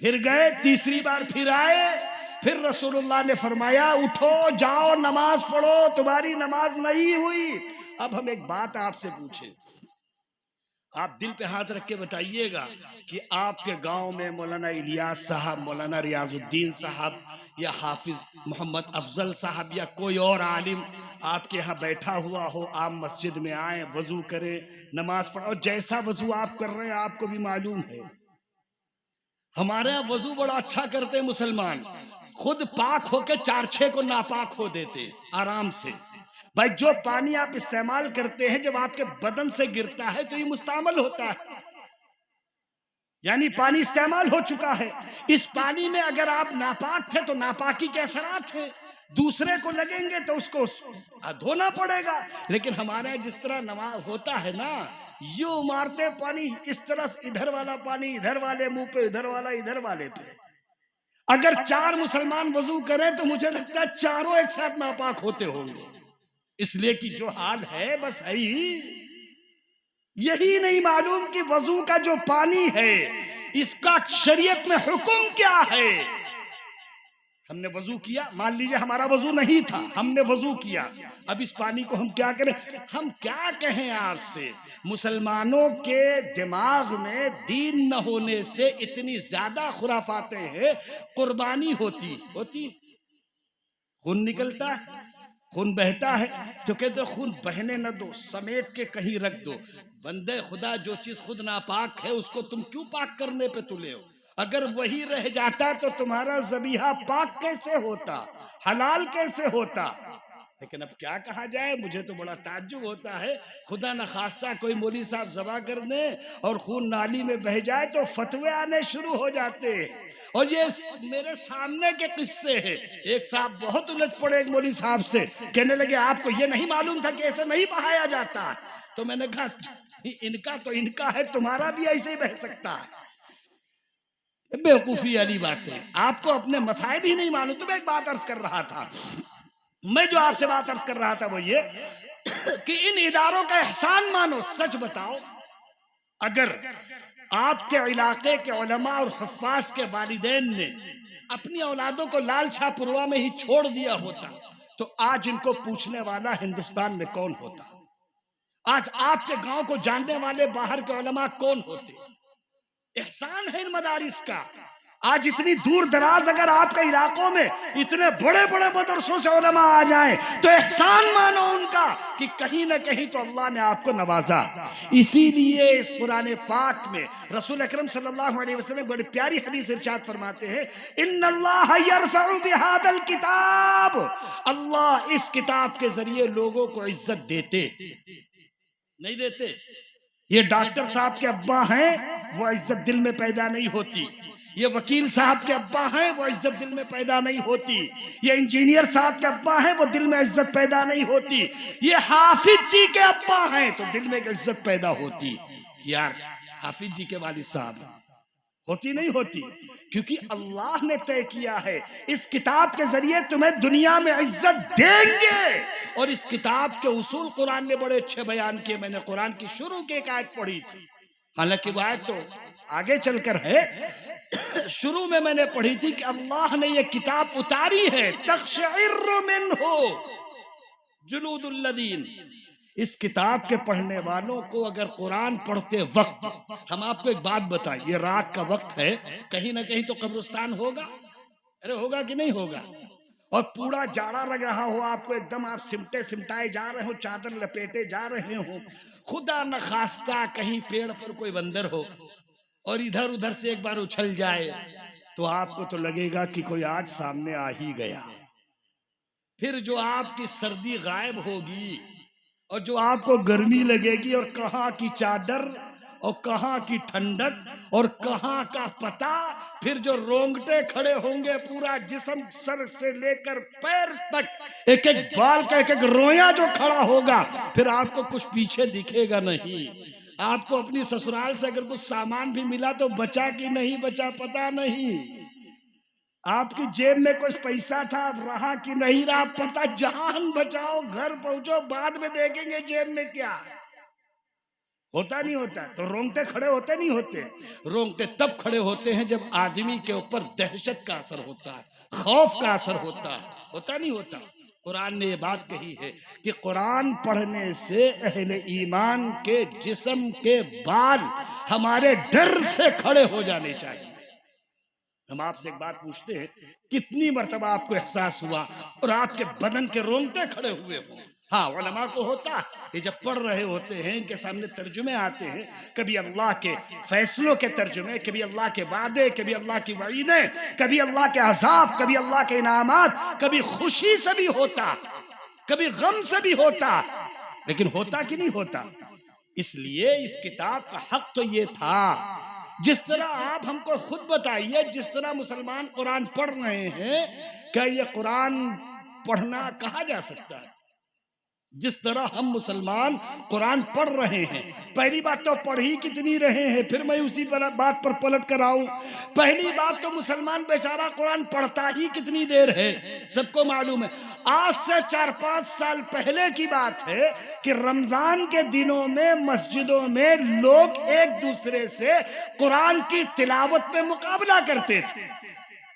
پھر گئے، تیسری بار پھر آئے، پھر رسول اللہ نے فرمایا اٹھو جاؤ نماز پڑھو، تمہاری نماز نہیں ہوئی۔ اب ہم ایک بات آپ سے پوچھیں، آپ دل پہ ہاتھ رکھ کے بتائیے گا کہ آپ کے گاؤں میں مولانا الیاس صاحب، مولانا ریاض الدین صاحب یا حافظ محمد افضل صاحب یا کوئی اور عالم آپ کے ہاں بیٹھا ہوا ہو، آپ مسجد میں آئیں، وضو کریں، نماز پڑھیں، اور جیسا وضو آپ کر رہے ہیں آپ کو بھی معلوم ہے۔ ہمارے یہاں وضو بڑا اچھا کرتے ہیں مسلمان، خود پاک ہو کے 4-6 کو ناپاک ہو دیتے آرام سے۔ بھائی جو پانی آپ استعمال کرتے ہیں جب آپ کے بدن سے گرتا ہے تو یہ مستعمل ہوتا ہے، یعنی پانی استعمال ہو چکا ہے۔ اس پانی میں اگر آپ ناپاک تھے تو ناپاکی کے اثرات ہیں، دوسرے کو لگیں گے تو اس کو دھونا پڑے گا۔ لیکن ہمارے جس طرح نماز ہوتا ہے نا، یوں مارتے پانی اس طرح، ادھر والا پانی ادھر والے منہ پہ، ادھر والا ادھر والے پہ۔ اگر 4 مسلمان وضو کریں تو مجھے لگتا ہے چاروں ایک ساتھ ناپاک ہوتے ہوں گے، اس لیے کہ جو حال ہے بس ہے ہی یہی نہیں معلوم کہ وضو کا جو پانی ہے اس کا شریعت میں حکم کیا ہے۔ ہم نے وضو کیا، مان لیجئے ہمارا وضو نہیں تھا، ہم نے وضو کیا، اب اس پانی کو ہم کیا کریں؟ ہم کیا کہیں آپ سے؟ مسلمانوں کے دماغ میں دین نہ ہونے سے اتنی زیادہ خرافاتیں ہیں۔ قربانی ہوتی خون نکلتا ہے، خون بہتا ہے تو کہتے خون بہنے نہ دو، سمیٹ کے کہیں رکھ دو۔ بندے خدا جو چیز خود ناپاک ہے اس کو تم کیوں پاک کرنے پہ تلے ہو؟ اگر وہی رہ جاتا تو تمہارا ذبیحہ پاک کیسے ہوتا، حلال کیسے ہوتا؟ لیکن اب کیا کہا جائے، مجھے تو بڑا تعجب ہوتا ہے، خدا نخواستہ کوئی مولوی صاحب ذبح کر دیں اور خون نالی میں بہہ جائے تو فتوے آنے شروع ہو جاتے ہیں۔ اور یہ میرے سامنے کے قصے ہیں، ایک صاحب بہت الجھ پڑے ایک مولوی صاحب سے، کہنے لگے آپ کو یہ نہیں معلوم تھا کہ ایسے نہیں بہایا جاتا؟ تو میں نے کہا ان کا تو ان کا ہے، تمہارا بھی ایسے ہی بہ سکتا ہے۔ بیوقوفی والی باتیں، آپ کو اپنے مسائل ہی نہیں معلوم۔ تو میں ایک بات عرض کر رہا تھا، میں جو آپ سے بات عرض کر رہا تھا وہ یہ کہ ان اداروں کا احسان مانو۔ سچ بتاؤ، اگر آپ کے علاقے کے علماء اور حفاظ کے والدین نے اپنی اولادوں کو لال شاہ پوروا میں ہی چھوڑ دیا ہوتا تو آج ان کو پوچھنے والا ہندوستان میں کون ہوتا؟ آج آپ کے گاؤں کو جاننے والے باہر کے علماء کون ہوتے؟ احسان ہے ان مدارس کا۔ آج اتنی دور دراز اگر آپ کے علاقوں میں اتنے بڑے بڑے مدرسوں سے علماء آ جائیں تو احسان مانو ان کا کہ کہیں نہ کہیں تو اللہ نے آپ کو نوازا۔ اسی لیے اس قرآن پاک میں رسول اکرم صلی اللہ علیہ وسلم بڑی پیاری حدیث ارشاد فرماتے ہیں، ان اللہ یرفع بہذا الکتاب، اللہ اس کتاب کے ذریعے لوگوں کو عزت دیتے۔ نہیں دیتے. یہ ڈاکٹر صاحب کے ابا ہیں, وہ عزت دل میں پیدا نہیں ہوتی. یہ وکیل صاحب کے ابا ہیں, وہ عزت دل میں پیدا نہیں ہوتی. یہ انجینئر صاحب کے ابا ہیں, وہ دل میں عزت پیدا نہیں ہوتی. یہ حافظ جی کے ابا ہیں تو دل میں ایک عزت پیدا ہوتی. یار حافظ جی کے والد صاحب ہوتی نہیں ہوتی, کیونکہ اللہ نے طے کیا ہے اس کتاب کے ذریعے تمہیں دنیا میں عزت دیں گے. اور اس کتاب کے اصول قرآن نے بڑے اچھے بیان کیے. میں نے قرآن کی شروع کی ایک آیت پڑھی تھی, حالانکہ وہ آیت تو آگے چل کر ہے. شروع میں نے پڑھی تھی کہ اللہ نے یہ کتاب اتاری ہے, تقشعر منہ جلود الذین. اس کتاب کے پڑھنے والوں کو اگر قرآن پڑھتے وقت, ہم آپ کو ایک بات بتائیں, یہ رات کا وقت ہے, کہیں نہ کہیں تو قبرستان ہوگا, ارے ہوگا کہ نہیں ہوگا, اور پورا جاڑا لگ رہا ہو آپ کو, ایک دم آپ سمٹے سمٹائے جا رہے ہو, چادر لپیٹے جا رہے ہو, خدا نخواستہ کہیں پیڑ پر کوئی بندر ہو اور ادھر ادھر سے ایک بار اچھل جائے, تو آپ کو تو لگے گا کہ کوئی آج سامنے آ ہی گیا. پھر جو آپ کی سردی غائب ہوگی اور جو آپ کو گرمی لگے گی, اور کہاں کی چادر اور کہاں کی ٹھنڈک اور کہاں کا پتہ, پھر جو رونگٹے کھڑے ہوں گے, پورا جسم سر سے لے کر پیر تک, ایک ایک بال کا ایک ایک رویا جو کھڑا ہوگا, پھر آپ کو کچھ پیچھے دکھے گا نہیں. آپ کو اپنی سسرال سے اگر کچھ سامان بھی ملا تو بچا کہ نہیں بچا پتا نہیں. آپ کی جیب میں کچھ پیسہ تھا, رہا کہ نہیں رہا پتا. جان بچاؤ, گھر پہنچو, بعد میں دیکھیں گے جیب میں کیا ہوتا نہیں ہوتا. تو رونگٹے کھڑے ہوتے نہیں ہوتے. رونگٹے تب کھڑے ہوتے ہیں جب آدمی کے اوپر دہشت کا اثر ہوتا ہے, خوف کا اثر ہوتا ہے, ہوتا نہیں ہوتا. قرآن نے یہ بات کہی ہے کہ قرآن پڑھنے سے اہل ایمان کے جسم کے بال ہمارے ڈر سے کھڑے ہو جانے چاہیے. ہم آپ سے ایک بات پوچھتے ہیں, کتنی مرتبہ آپ کو احساس ہوا اور آپ کے بدن کے رونگٹے کھڑے ہوئے ہوں؟ ہاں علماء کو ہوتا, یہ جب پڑھ رہے ہوتے ہیں ان کے سامنے ترجمے آتے ہیں, کبھی اللہ کے فیصلوں کے ترجمے, کبھی اللہ کے وعدے, کبھی اللہ کی وعیدیں, کبھی اللہ کے عذاب, کبھی اللہ کے انعامات, کبھی خوشی سے بھی ہوتا, کبھی غم سے بھی ہوتا, لیکن ہوتا کہ نہیں ہوتا. اس لیے اس کتاب کا حق تو یہ تھا, جس طرح آپ ہم کو خود بتائیے, جس طرح مسلمان قرآن پڑھ رہے ہیں, کیا یہ قرآن پڑھنا کہا جا سکتا ہے؟ جس طرح ہم مسلمان قرآن پڑھ رہے ہیں, پہلی بات تو پڑھ ہی کتنی رہے ہیں, پھر میں اسی بات پر پلٹ کر آؤں. پہلی بات تو مسلمان بیچارہ قرآن پڑھتا ہی کتنی دیر ہے, سب کو معلوم ہے. آج سے 4-5 سال پہلے کی بات ہے کہ رمضان کے دنوں میں مسجدوں میں لوگ ایک دوسرے سے قرآن کی تلاوت میں مقابلہ کرتے تھے.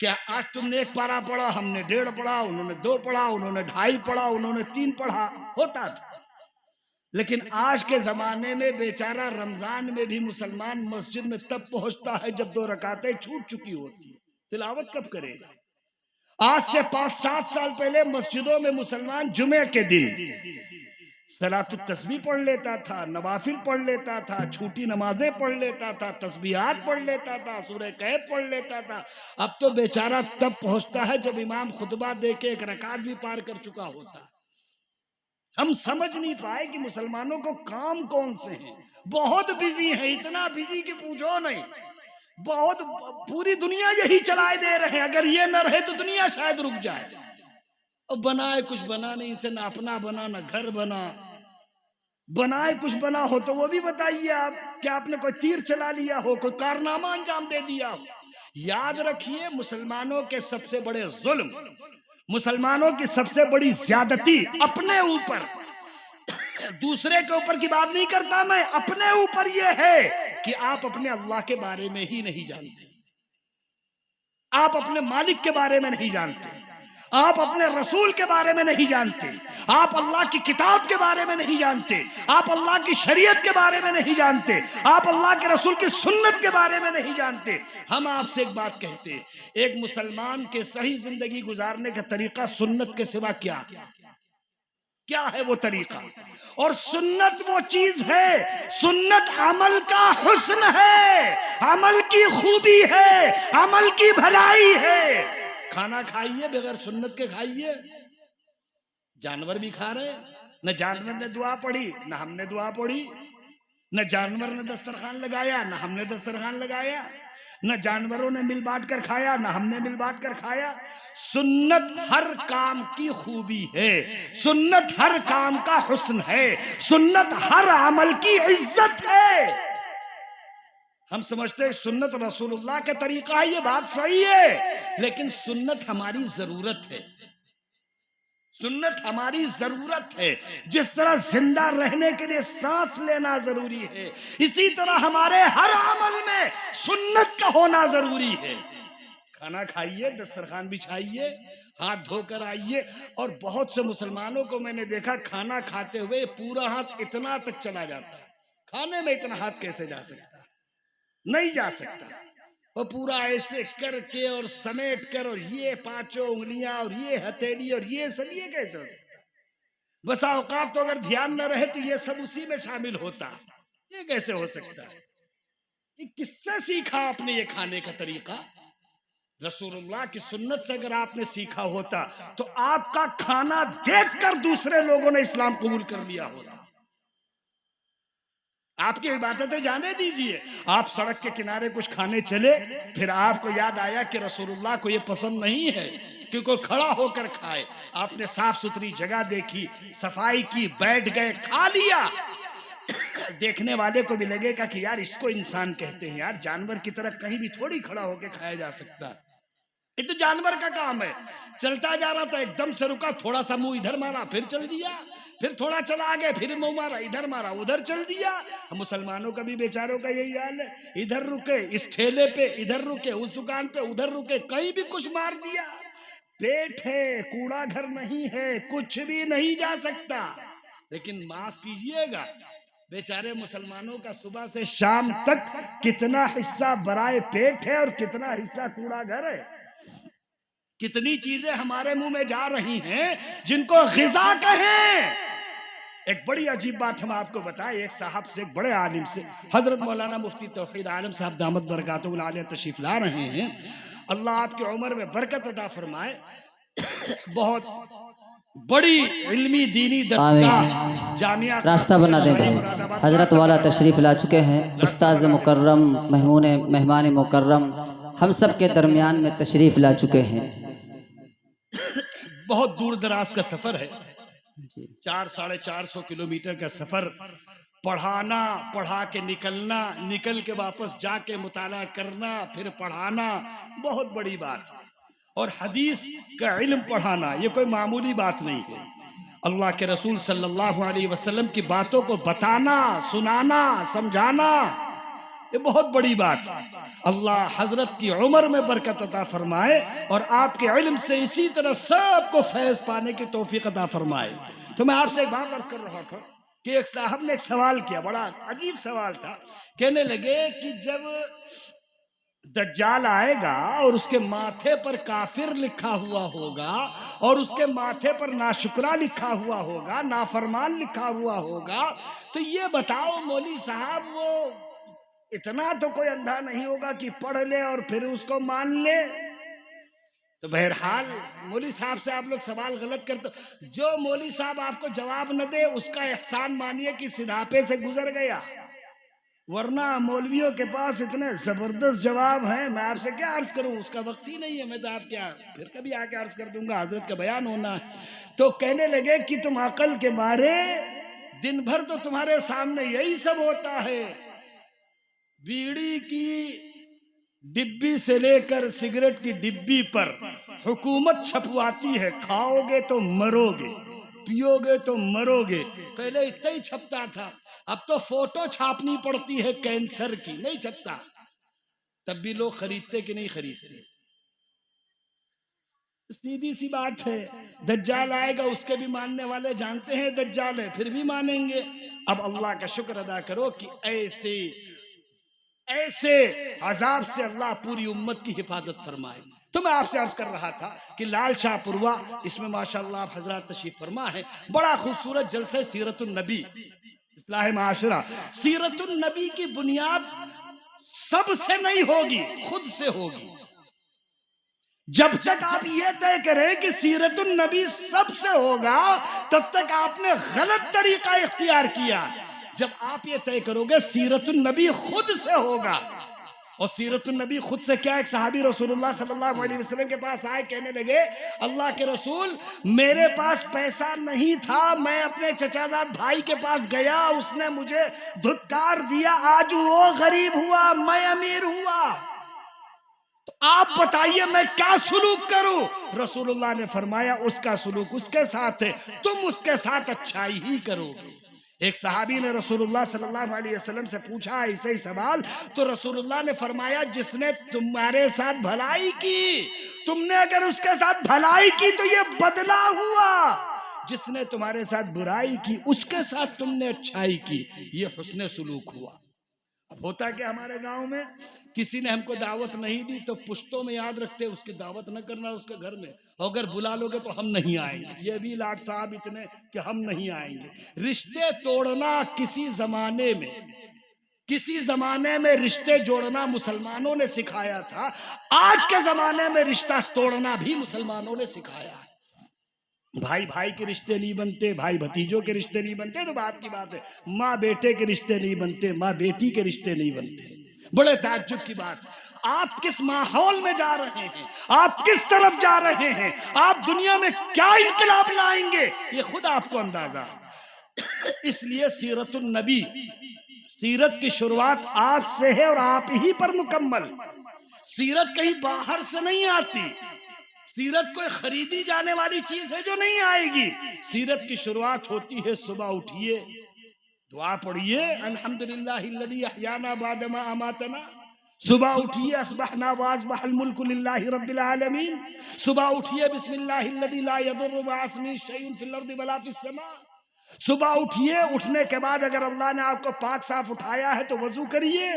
کیا آج تم نے 1 پارہ پڑھا, ہم نے 1.5 پڑھا, انہوں نے 2 پڑھا, انہوں نے 2.5 پڑھا, انہوں نے 3 پڑھا, ہوتا تھا. لیکن آج کے زمانے میں بیچارہ رمضان میں بھی مسلمان مسجد میں تب پہنچتا ہے جب 2 رکعتیں چھوٹ چکی ہوتی ہیں, تلاوت کب کرے گا؟ آج سے 5-7 سال پہلے مسجدوں میں مسلمان جمعے کے دن صلاۃ التسبیح پڑھ لیتا تھا, نوافل پڑھ لیتا تھا, چھوٹی نمازیں پڑھ لیتا تھا, تسبیحات پڑھ لیتا تھا, سورہ کہف پڑھ لیتا تھا. اب تو بیچارہ تب پہنچتا ہے جب امام خطبہ دے کے 1 رکعت بھی پار کر چکا ہوتا. ہم سمجھ نہیں پائے کہ مسلمانوں کو کام کون سے ہیں. بہت بزی ہیں, اتنا بزی کہ پوچھو نہیں. بہت, پوری دنیا یہی چلائے دے رہے ہیں, اگر یہ نہ رہے تو دنیا شاید رک جائے. اور بنائے کچھ بنا نہیں, ان سے نہ اپنا بنا نہ گھر بنا. بنائے کچھ بنا ہو تو وہ بھی بتائیے آپ, کہ آپ نے کوئی تیر چلا لیا ہو, کوئی کارنامہ انجام دے دیا ہو. یاد رکھیے مسلمانوں کے سب سے بڑے ظلم, مسلمانوں کی سب سے بڑی زیادتی اپنے اوپر, دوسرے کے اوپر کی بات نہیں کرتا میں, اپنے اوپر یہ ہے کہ آپ اپنے اللہ کے بارے میں ہی نہیں جانتے, آپ اپنے مالک کے بارے میں نہیں جانتے, آپ اپنے رسول کے بارے میں نہیں جانتے, آپ اللہ کی کتاب کے بارے میں نہیں جانتے, آپ اللہ کی شریعت کے بارے میں نہیں جانتے, آپ اللہ کے رسول کی سنت کے بارے میں نہیں جانتے. ہم آپ سے ایک بات کہتے ہیں, ایک مسلمان کے صحیح زندگی گزارنے کا طریقہ سنت کے سوا کیا ہے وہ طریقہ؟ اور سنت وہ چیز ہے, سنت عمل کا حسن ہے, عمل کی خوبی ہے, عمل کی بھلائی ہے. کھانا کھائیے بغیر سنت کے کھائیے, جانور بھی کھا رہے, نہ جانور نے دعا پڑھی نہ ہم نے دعا پڑھی، نہ جانور نے دسترخوان لگایا نہ ہم نے دسترخوان لگایا، نہ جانوروں نے مل بانٹ کر کھایا نہ ہم نے مل بانٹ کر کھایا۔ سنت ہر کام کی خوبی ہے، سنت ہر کام کا حسن ہے، سنت ہر عمل کی عزت ہے۔ ہم سمجھتے ہیں سنت رسول اللہ کا طریقہ ہے، یہ بات صحیح ہے، لیکن سنت ہماری ضرورت ہے، سنت ہماری ضرورت ہے۔ جس طرح زندہ رہنے کے لیے سانس لینا ضروری ہے، اسی طرح ہمارے ہر عمل میں سنت کا ہونا ضروری ہے۔ کھانا کھائیے، دسترخوان بچھائیے، ہاتھ دھو کر آئیے، اور بہت سے مسلمانوں کو میں نے دیکھا کھانا کھاتے ہوئے پورا ہاتھ اتنا تک چلا جاتا ہے۔ کھانے میں اتنا ہاتھ کیسے جا سکتا؟ نہیں جا سکتا۔ وہ پورا ایسے کر کے اور سمیٹ کر، اور یہ پانچوں انگلیاں اور یہ ہتھیلی اور یہ سب، یہ کیسے ہو سکتا؟ بسا اوقات تو اگر دھیان نہ رہے تو یہ سب اسی میں شامل ہوتا، یہ کیسے ہو سکتا ہے؟ یہ کس سے سیکھا آپ نے یہ کھانے کا طریقہ؟ رسول اللہ کی سنت سے اگر آپ نے سیکھا ہوتا تو آپ کا کھانا دیکھ کر دوسرے لوگوں نے اسلام قبول کر لیا ہوتا۔ آپ کی عبادتیں جانے دیجئے، آپ سڑک کے کنارے کچھ کھانے چلے، پھر آپ کو یاد آیا کہ رسول اللہ کو یہ پسند نہیں ہے کہ کوئی کھڑا ہو کر کھائے، آپ نے صاف ستھری جگہ دیکھی، صفائی کی، بیٹھ گئے، کھا لیا۔ دیکھنے والے کو بھی لگے گا کہ یار اس کو انسان کہتے ہیں، یار جانور کی طرح کہیں بھی تھوڑی کھڑا ہو کے کھایا جا سکتا، یہ تو جانور کا کام ہے۔ چلتا جا رہا تھا، ایک دم سے رکا، تھوڑا سا منہ ادھر مارا، پھر چل دیا، پھر تھوڑا چلا آگے، پھر منہ مارا، ادھر مارا، ادھر چل دیا۔ ہم مسلمانوں کا بھی بیچاروں کا یہی حال ہے، ادھر رکے اس ٹھیلے پہ، ادھر رکے اس دکان پہ، ادھر رکے، کہیں بھی کچھ مار دیا۔ پیٹ ہے، کوڑا گھر نہیں ہے، کچھ بھی نہیں جا سکتا۔ لیکن معاف کیجئے گا، بیچارے مسلمانوں کا صبح سے شام تک کتنا حصہ برائے پیٹ ہے اور کتنا حصہ کوڑا گھر ہے۔ کتنی چیزیں ہمارے منہ میں جا رہی ہیں جن کو غذا کہیں۔ ایک بڑی عجیب بات ہم آپ کو بتائیں، ایک صاحب سے، ایک بڑے عالم سے، حضرت مولانا مفتی توحید عالم صاحب دامت برکاتہ العالیہ تشریف لا رہے ہیں، اللہ آپ کی عمر میں برکت عطا فرمائے۔ بہت بڑی علمی دینی دستگاہ جامعہ راستہ بنا دیں بھائی۔ حضرت والا تشریف لا چکے ہیں، استاذ مکرم، مہمان مکرم ہم سب کے درمیان میں تشریف لا چکے ہیں۔ بہت دور دراز کا سفر ہے، 400-450 کلومیٹر کا سفر، پڑھانا، پڑھا کے نکلنا، نکل کے واپس جا کے مطالعہ کرنا، پھر پڑھانا، بہت بڑی بات ہے۔ اور حدیث کا علم پڑھانا یہ کوئی معمولی بات نہیں ہے۔ اللہ کے رسول صلی اللہ علیہ وسلم کی باتوں کو بتانا، سنانا، سمجھانا، یہ بہت بڑی بات ہے۔ اللہ حضرت کی عمر میں برکت عطا فرمائے اور آپ کے علم سے اسی طرح سب کو فیض پانے کی توفیق عطا فرمائے۔ تو میں آپ سے ایک بات عرض کر رہا تھا کہ ایک صاحب نے ایک سوال کیا، بڑا عجیب سوال تھا۔ کہنے لگے کہ جب دجال آئے گا اور اس کے ماتھے پر کافر لکھا ہوا ہوگا اور اس کے ماتھے پر ناشکرا لکھا ہوا ہوگا، نافرمان لکھا ہوا ہوگا، تو یہ بتاؤ مولوی صاحب وہ اتنا تو کوئی اندھا نہیں ہوگا کہ پڑھ لے اور پھر اس کو مان لے؟ تو بہرحال مولوی صاحب سے آپ لوگ سوال غلط کرتے، جو مولوی صاحب آپ کو جواب نہ دے اس کا احسان مانیے کہ سدھاپے سے گزر گیا، ورنہ مولویوں کے پاس اتنے زبردست جواب ہیں، میں آپ سے کیا عرض کروں، اس کا وقت ہی نہیں ہے، میں تو آپ کیا پھر کبھی آ کے عرض کر دوں گا، حضرت کا بیان ہونا ہے۔ تو کہنے لگے کہ تم عقل کے مارے دن بھر تو تمہارے سامنے یہی سب ہوتا ہے، بیڑی کی ڈبی سے لے کر سگریٹ کی ڈبی پر حکومت چھپواتی ہے، کھاؤ گے تو مرو گے، پیو گے تو مرو گے۔ پہلے اتنا ہی چھپتا تھا، اب تو فوٹو چھاپنی پڑتی ہے کینسر کی، نہیں چھپتا، تب بھی لوگ خریدتے کہ نہیں خریدتے؟ سیدھی سی بات ہے، دجال آئے گا، اس کے بھی ماننے والے جانتے ہیں دجال ہے، پھر بھی مانیں گے۔ اب اللہ کا شکر ادا کرو کہ ایسے عذاب سے اللہ پوری امت کی حفاظت فرمائے۔ تو میں آپ سے عرض کر رہا تھا کہ لال شاہ پوروا، اس میں ماشاءاللہ آپ حضرات تشریف فرما ہے، بڑا خوبصورت جلسہ سیرت النبی، اصلاح معاشرہ۔ سیرت النبی کی بنیاد سب سے نہیں ہوگی، خود سے ہوگی۔ جب تک آپ یہ طے کریں کہ سیرت النبی سب سے ہوگا تب تک آپ نے غلط طریقہ اختیار کیا. جب آپ یہ طے کرو گے سیرت النبی خود سے ہوگا. اور سیرت النبی خود سے کیا؟ ایک صحابی رسول اللہ صلی اللہ علیہ وسلم کے پاس آئے، کہنے لگے اللہ کے رسول میرے پاس پیسہ نہیں تھا، میں اپنے چچا زاد بھائی کے پاس گیا، اس نے مجھے دھتکار دیا، آج وہ غریب ہوا میں امیر ہوا، تو آپ بتائیے میں کیا سلوک کروں؟ رسول اللہ نے فرمایا اس کا سلوک اس کے ساتھ ہے، تم اس کے ساتھ اچھائی ہی کرو گے. ایک صحابی نے رسول اللہ صلی اللہ علیہ وسلم سے پوچھا ایسے ہی سوال، تو رسول اللہ نے فرمایا جس نے تمہارے ساتھ بھلائی کی، تم نے اگر اس کے ساتھ بھلائی کی تو یہ بدلہ ہوا، جس نے تمہارے ساتھ برائی کی اس کے ساتھ تم نے اچھائی کی، یہ حسن سلوک ہوا. اب ہوتا کہ ہمارے گاؤں میں کسی نے ہم کو دعوت نہیں دی تو پشتوں میں یاد رکھتے اس کی دعوت نہ کرنا اس کے گھر میں، اگر بلا لو گے تو ہم نہیں آئیں گے، یہ بھی لاٹ صاحب اتنے کہ ہم نہیں آئیں گے. رشتے توڑنا کسی زمانے میں رشتے جوڑنا مسلمانوں نے سکھایا تھا، آج کے زمانے میں رشتہ توڑنا بھی مسلمانوں نے سکھایا ہے. بھائی بھائی کے رشتے نہیں بنتے، بھائی بھتیجوں کے رشتے نہیں بنتے تو بات کی بات ہے، ماں بیٹے کے رشتے نہیں بنتے، ماں بیٹی کے رشتے نہیں بنتے. بڑے تعجب کی بات، آپ کس ماحول میں جا رہے ہیں، آپ کس طرف جا رہے ہیں، آپ دنیا میں کیا انقلاب لائیں گے یہ خود آپ کو اندازہ. اس لیے سیرت النبی، سیرت کی شروعات آپ سے ہے اور آپ ہی پر مکمل. سیرت کہیں باہر سے نہیں آتی، سیرت کوئی خریدی جانے والی چیز ہے جو نہیں آئے گی. سیرت کی شروعات ہوتی ہے صبح اٹھیے دعا پڑھیے الحمدللہ الذی احیانا بعد ما اماتنا، صبح اٹھیے اصبحنا واصبح الملک للہ رب العالمین، صبح اٹھیے بسم اللہ الذی لا یضر مع اسمہ شیء فی الارض ولا فی السماء. صبح اٹھیے، اٹھنے کے بعد اگر اللہ نے آپ کو پاک صاف اٹھایا ہے تو وضو کریے.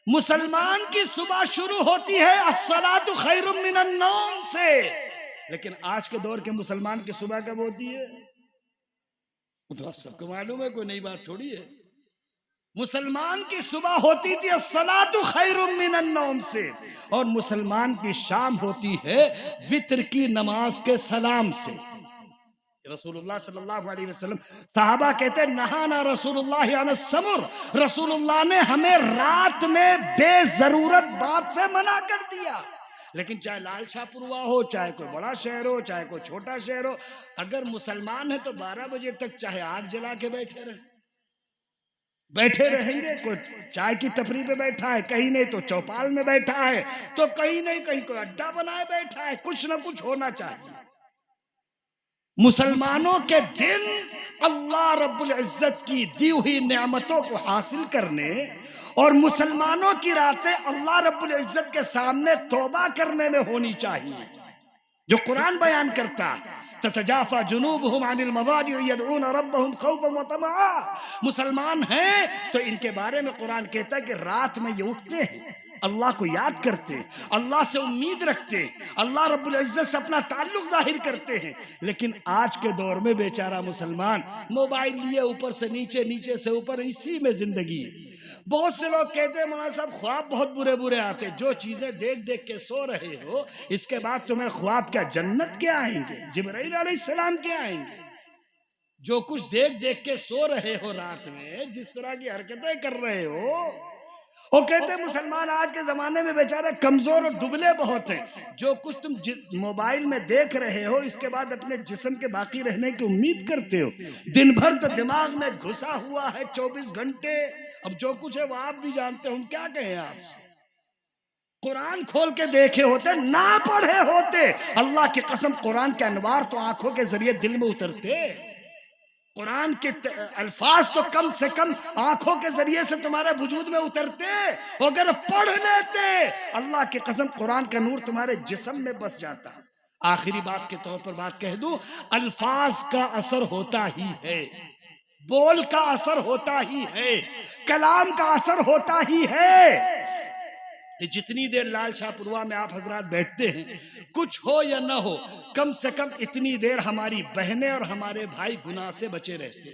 مسلمان کی صبح شروع ہوتی ہے الصلاۃ خیر من النوم سے، لیکن آج کے دور کے مسلمان کی صبح کب ہوتی ہے؟ تو آپ سب کو معلوم ہے، کوئی نئی بات تھوڑی ہے. مسلمان کی صبح ہوتی تھی الصلاۃ خیر من النوم سے، اور مسلمان کی شام ہوتی ہے وتر کی نماز کے سلام سے. رسول اللہ صلی اللہ علیہ وسلم، صحابہ کہتے نہانا رسول اللہ عن السمر، رسول اللہ نے ہمیں رات میں بے ضرورت بات سے منع کر دیا. لیکن چاہے لال شاہ پوروا ہو، چاہے کوئی بڑا شہر ہو، چاہے کوئی چھوٹا شہر ہو، اگر مسلمان ہے تو 12 بجے تک چاہے آگ جلا کے بیٹھے رہیں گے. کوئی چائے کی ٹپری پہ بیٹھا ہے، کہیں نہیں تو چوپال میں بیٹھا ہے، تو کہیں نہیں کہیں کوئی اڈا بنائے بیٹھا ہے، کچھ نہ کچھ ہونا چاہیے. مسلمانوں کے دن اللہ رب العزت کی دی ہوئی نعمتوں کو حاصل کرنے اور مسلمانوں کی راتیں اللہ رب العزت کے سامنے توبہ کرنے میں ہونی چاہیے. جو قرآن بیان کرتا تتجافى جنوبهم عن المضاجع يدعون ربهم خوفا وطمعا، مسلمان ہیں تو ان کے بارے میں قرآن کہتا ہے کہ رات میں یہ اٹھتے ہیں، اللہ کو یاد کرتے، اللہ سے امید رکھتے، اللہ رب العزت سے اپنا تعلق ظاہر کرتے ہیں. لیکن آج کے دور میں بیچارہ مسلمان موبائل لیے اوپر سے نیچے، نیچے سے اوپر، اسی میں زندگی. بہت سے لوگ کہتے ہیں مولانا صاحب خواب بہت برے برے آتے. جو چیزیں دیکھ دیکھ کے سو رہے ہو اس کے بعد تمہیں خواب کیا جنت کے آئیں گے، جبرائیل علیہ السلام کے آئیں گے؟ جو کچھ دیکھ دیکھ کے سو رہے ہو رات میں، جس طرح کی حرکتیں کر رہے ہو، وہ کہتے ہیں مسلمان آج کے زمانے میں بیچارے کمزور اور دبلے بہت ہیں. جو کچھ تم موبائل میں دیکھ رہے ہو اس کے بعد اپنے جسم کے باقی رہنے کی امید کرتے ہو. دن بھر تو دماغ میں گھسا ہوا ہے 24 گھنٹے. اب جو کچھ ہے وہ آپ بھی جانتے، ہم کیا کہیں آپ سے. قرآن کھول کے دیکھے ہوتے، نہ پڑھے ہوتے، اللہ کی قسم قرآن کے انوار تو آنکھوں کے ذریعے دل میں اترتے. قرآن کے الفاظ تو کم سے کم آنکھوں کے ذریعے سے تمہارے وجود میں اترتے. اگر پڑھ لیتے اللہ کی قسم قرآن کا نور تمہارے جسم میں بس جاتا. آخری بات کے طور پر بات کہہ دوں، الفاظ کا اثر ہوتا ہی ہے، بول کا اثر ہوتا ہی ہے، کلام کا اثر ہوتا ہی ہے. جتنی دیر لال شاہ پوروا میں آپ حضرات بیٹھتے ہیں، کچھ ہو یا نہ ہو، کم سے کم اتنی دیر ہماری بہنیں اور ہمارے بھائی گناہ سے بچے رہتے.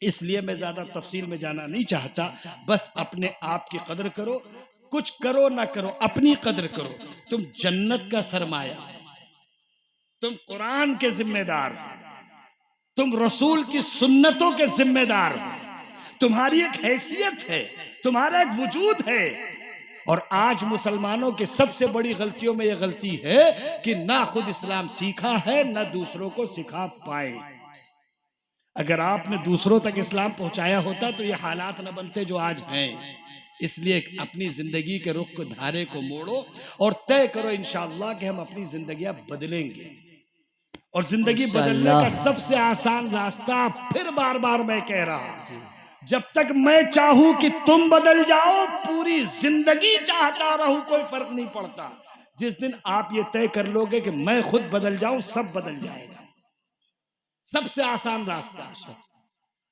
اس لیے میں زیادہ تفصیل میں جانا نہیں چاہتا، بس اپنے آپ کی قدر کرو، کچھ کرو نہ کرو اپنی قدر کرو۔ تم جنت کا سرمایہ، تم قرآن کے ذمہ دار، تم رسول کی سنتوں کے ذمہ دار، تمہاری ایک حیثیت ہے، تمہارا ایک وجود ہے۔ اور آج مسلمانوں کے سب سے بڑی غلطیوں میں یہ غلطی ہے کہ نہ خود اسلام سیکھا ہے نہ دوسروں کو سکھا پائے۔ اگر آپ نے دوسروں تک اسلام پہنچایا ہوتا تو یہ حالات نہ بنتے جو آج ہیں۔ اس لیے اپنی زندگی کے رخ کو دھارے کو موڑو اور طے کرو انشاءاللہ کہ ہم اپنی زندگیاں بدلیں گے۔ اور زندگی بدلنے کا سب سے آسان راستہ، پھر بار بار میں کہہ رہا ہوں، جب تک میں چاہوں کہ تم بدل جاؤ، پوری زندگی چاہتا رہوں، کوئی فرق نہیں پڑتا۔ جس دن آپ یہ طے کر لو گے کہ میں خود بدل جاؤں، سب بدل جائے گا۔ سب سے آسان راستہ۔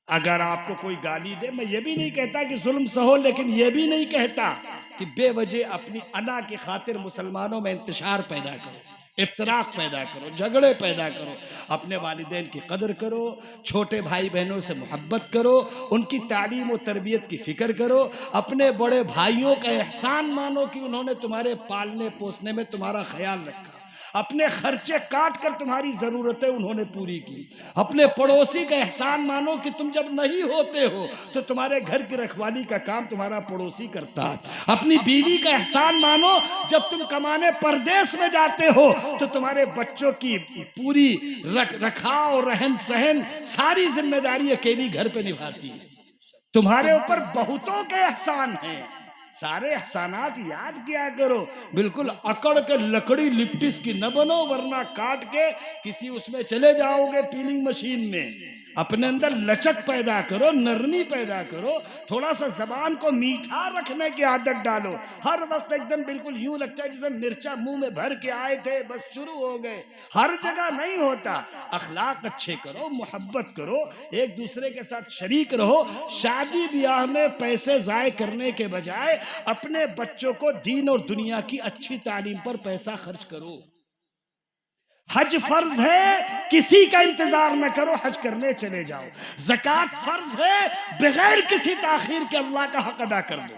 اگر آپ کو کوئی گالی دے، میں یہ بھی نہیں کہتا کہ ظلم سہو، لیکن یہ بھی نہیں کہتا کہ بے وجہ اپنی انا کی خاطر مسلمانوں میں انتشار پیدا کرو، افتراق پیدا کرو، جھگڑے پیدا کرو۔ اپنے والدین کی قدر کرو، چھوٹے بھائی بہنوں سے محبت کرو، ان کی تعلیم و تربیت کی فکر کرو، اپنے بڑے بھائیوں کا احسان مانو کہ انہوں نے تمہارے پالنے پوسنے میں تمہارا خیال رکھا، اپنے خرچے کاٹ کر تمہاری ضرورتیں انہوں نے پوری کی۔ اپنے پڑوسی کا احسان مانو کہ تم جب نہیں ہوتے ہو تو تمہارے گھر کی رکھوالی کا کام تمہارا پڑوسی کرتا۔ اپنی بیوی کا احسان مانو، جب تم کمانے پردیس میں جاتے ہو تو تمہارے بچوں کی پوری رکھاؤ، رہن سہن، ساری ذمہ داری اکیلی گھر پہ نبھاتی۔ تمہارے اوپر بہتوں کے احسان ہیں، سارے احسانات یاد کیا کرو۔ بالکل اکڑ کے لکڑی لپٹس کی نہ بنو، ورنہ کاٹ کے کسی اس میں چلے جاؤ گے پیلنگ مشین میں۔ اپنے اندر لچک پیدا کرو، نرمی پیدا کرو، تھوڑا سا زبان کو میٹھا رکھنے کی عادت ڈالو۔ ہر وقت ایک دم بالکل یوں لگتا ہے جیسے مرچا منہ میں بھر کے آئے تھے، بس شروع ہو گئے۔ ہر جگہ نہیں ہوتا۔ اخلاق اچھے کرو، محبت کرو، ایک دوسرے کے ساتھ شریک رہو۔ شادی بیاہ میں پیسے ضائع کرنے کے بجائے اپنے بچوں کو دین اور دنیا کی اچھی تعلیم پر پیسہ خرچ کرو۔ حج فرض ہے، کسی کا انتظار نہ کرو، حج کرنے چلے جاؤ۔ زکوٰۃ فرض ہے، بغیر کسی تاخیر کے اللہ کا حق ادا کر دو۔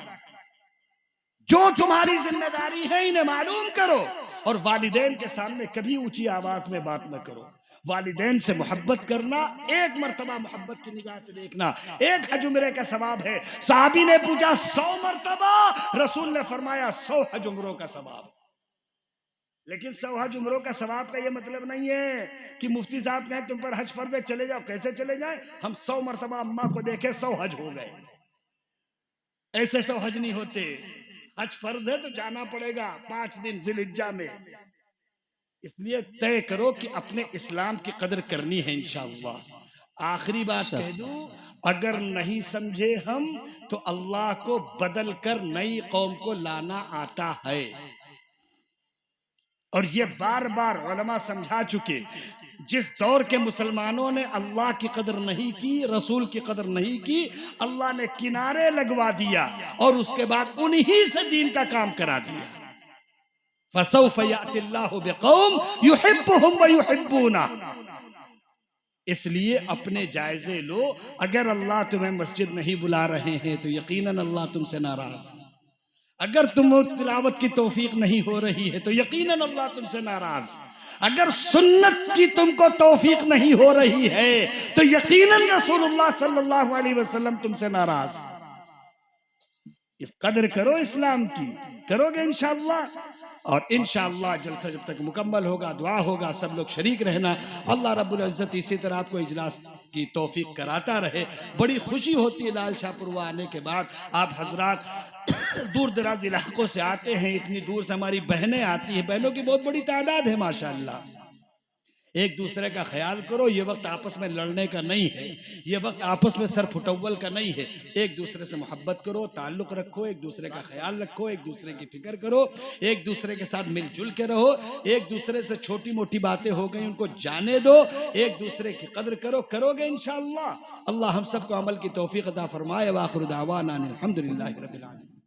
جو تمہاری ذمہ داری ہے انہیں معلوم کرو، اور والدین کے سامنے کبھی اونچی آواز میں بات نہ کرو۔ والدین سے محبت کرنا، ایک مرتبہ محبت کی نگاہ سے دیکھنا، ایک حج عمرے کا ثواب ہے۔ صحابی نے پوچھا 100 مرتبہ، رسول نے فرمایا 100 حج عمروں کا ثواب۔ لیکن 100 حج عمروں کا ثواب کا یہ مطلب نہیں ہے کہ مفتی صاحب کہیں تم پر حج فرض ہے چلے جاؤ۔ کیسے چلے جائیں؟ ہم 100 مرتبہ اماں کو دیکھے 100 حج ہو گئے۔ ایسے 100 حج نہیں ہوتے۔ حج فرض ہے تو جانا پڑے گا 5 دن ذی الحجہ میں۔ اس لیے طے کرو کہ اپنے اسلام کی قدر کرنی ہے انشاءاللہ۔ آخری بات کہہ دوں، اگر نہیں سمجھے ہم تو اللہ کو بدل کر نئی قوم کو لانا آتا ہے، اور یہ بار بار علماء سمجھا چکے۔ جس دور کے مسلمانوں نے اللہ کی قدر نہیں کی، رسول کی قدر نہیں کی، اللہ نے کنارے لگوا دیا اور اس کے بعد انہی سے دین کا کام کرا دیا۔ فَسَوْفَ يَأْتِ اللَّهُ بِقَوْمٍ يُحِبُّهُمْ وَيُحِبُّونَهُ۔ اس لیے اپنے جائزے لو۔ اگر اللہ تمہیں مسجد نہیں بلا رہے ہیں تو یقیناً اللہ تم سے ناراض ہے۔ اگر تم تلاوت کی توفیق نہیں ہو رہی ہے تو یقیناً اللہ تم سے ناراض۔ اگر سنت کی تم کو توفیق نہیں ہو رہی ہے تو یقیناً رسول اللہ صلی اللہ علیہ وسلم تم سے ناراض۔ اس قدر کرو اسلام کی، کرو گے انشاءاللہ، اور انشاءاللہ جلسہ جب تک مکمل ہوگا، دعا ہوگا، سب لوگ شریک رہنا۔ اللہ رب العزت اسی طرح آپ کو اجلاس کی توفیق کراتا رہے۔ بڑی خوشی ہوتی ہے لال شاہ پور آنے کے بعد۔ آپ حضرات دور دراز علاقوں سے آتے ہیں، اتنی دور سے ہماری بہنیں آتی ہیں، بہنوں کی بہت بڑی تعداد ہے ماشاءاللہ۔ ایک دوسرے کا خیال کرو۔ یہ وقت آپس میں لڑنے کا نہیں ہے، یہ وقت آپس میں سر پھٹول کا نہیں ہے۔ ایک دوسرے سے محبت کرو، تعلق رکھو، ایک دوسرے کا خیال رکھو، ایک دوسرے کی فکر کرو، ایک دوسرے کے ساتھ مل جل کے رہو۔ ایک دوسرے سے چھوٹی موٹی باتیں ہو گئی ان کو جانے دو، ایک دوسرے کی قدر کرو، کرو گے انشاءاللہ۔ اللہ ہم سب کو عمل کی توفیق عطا فرمائے۔ وآخر دعوانا الحمدللہ رب العالمین۔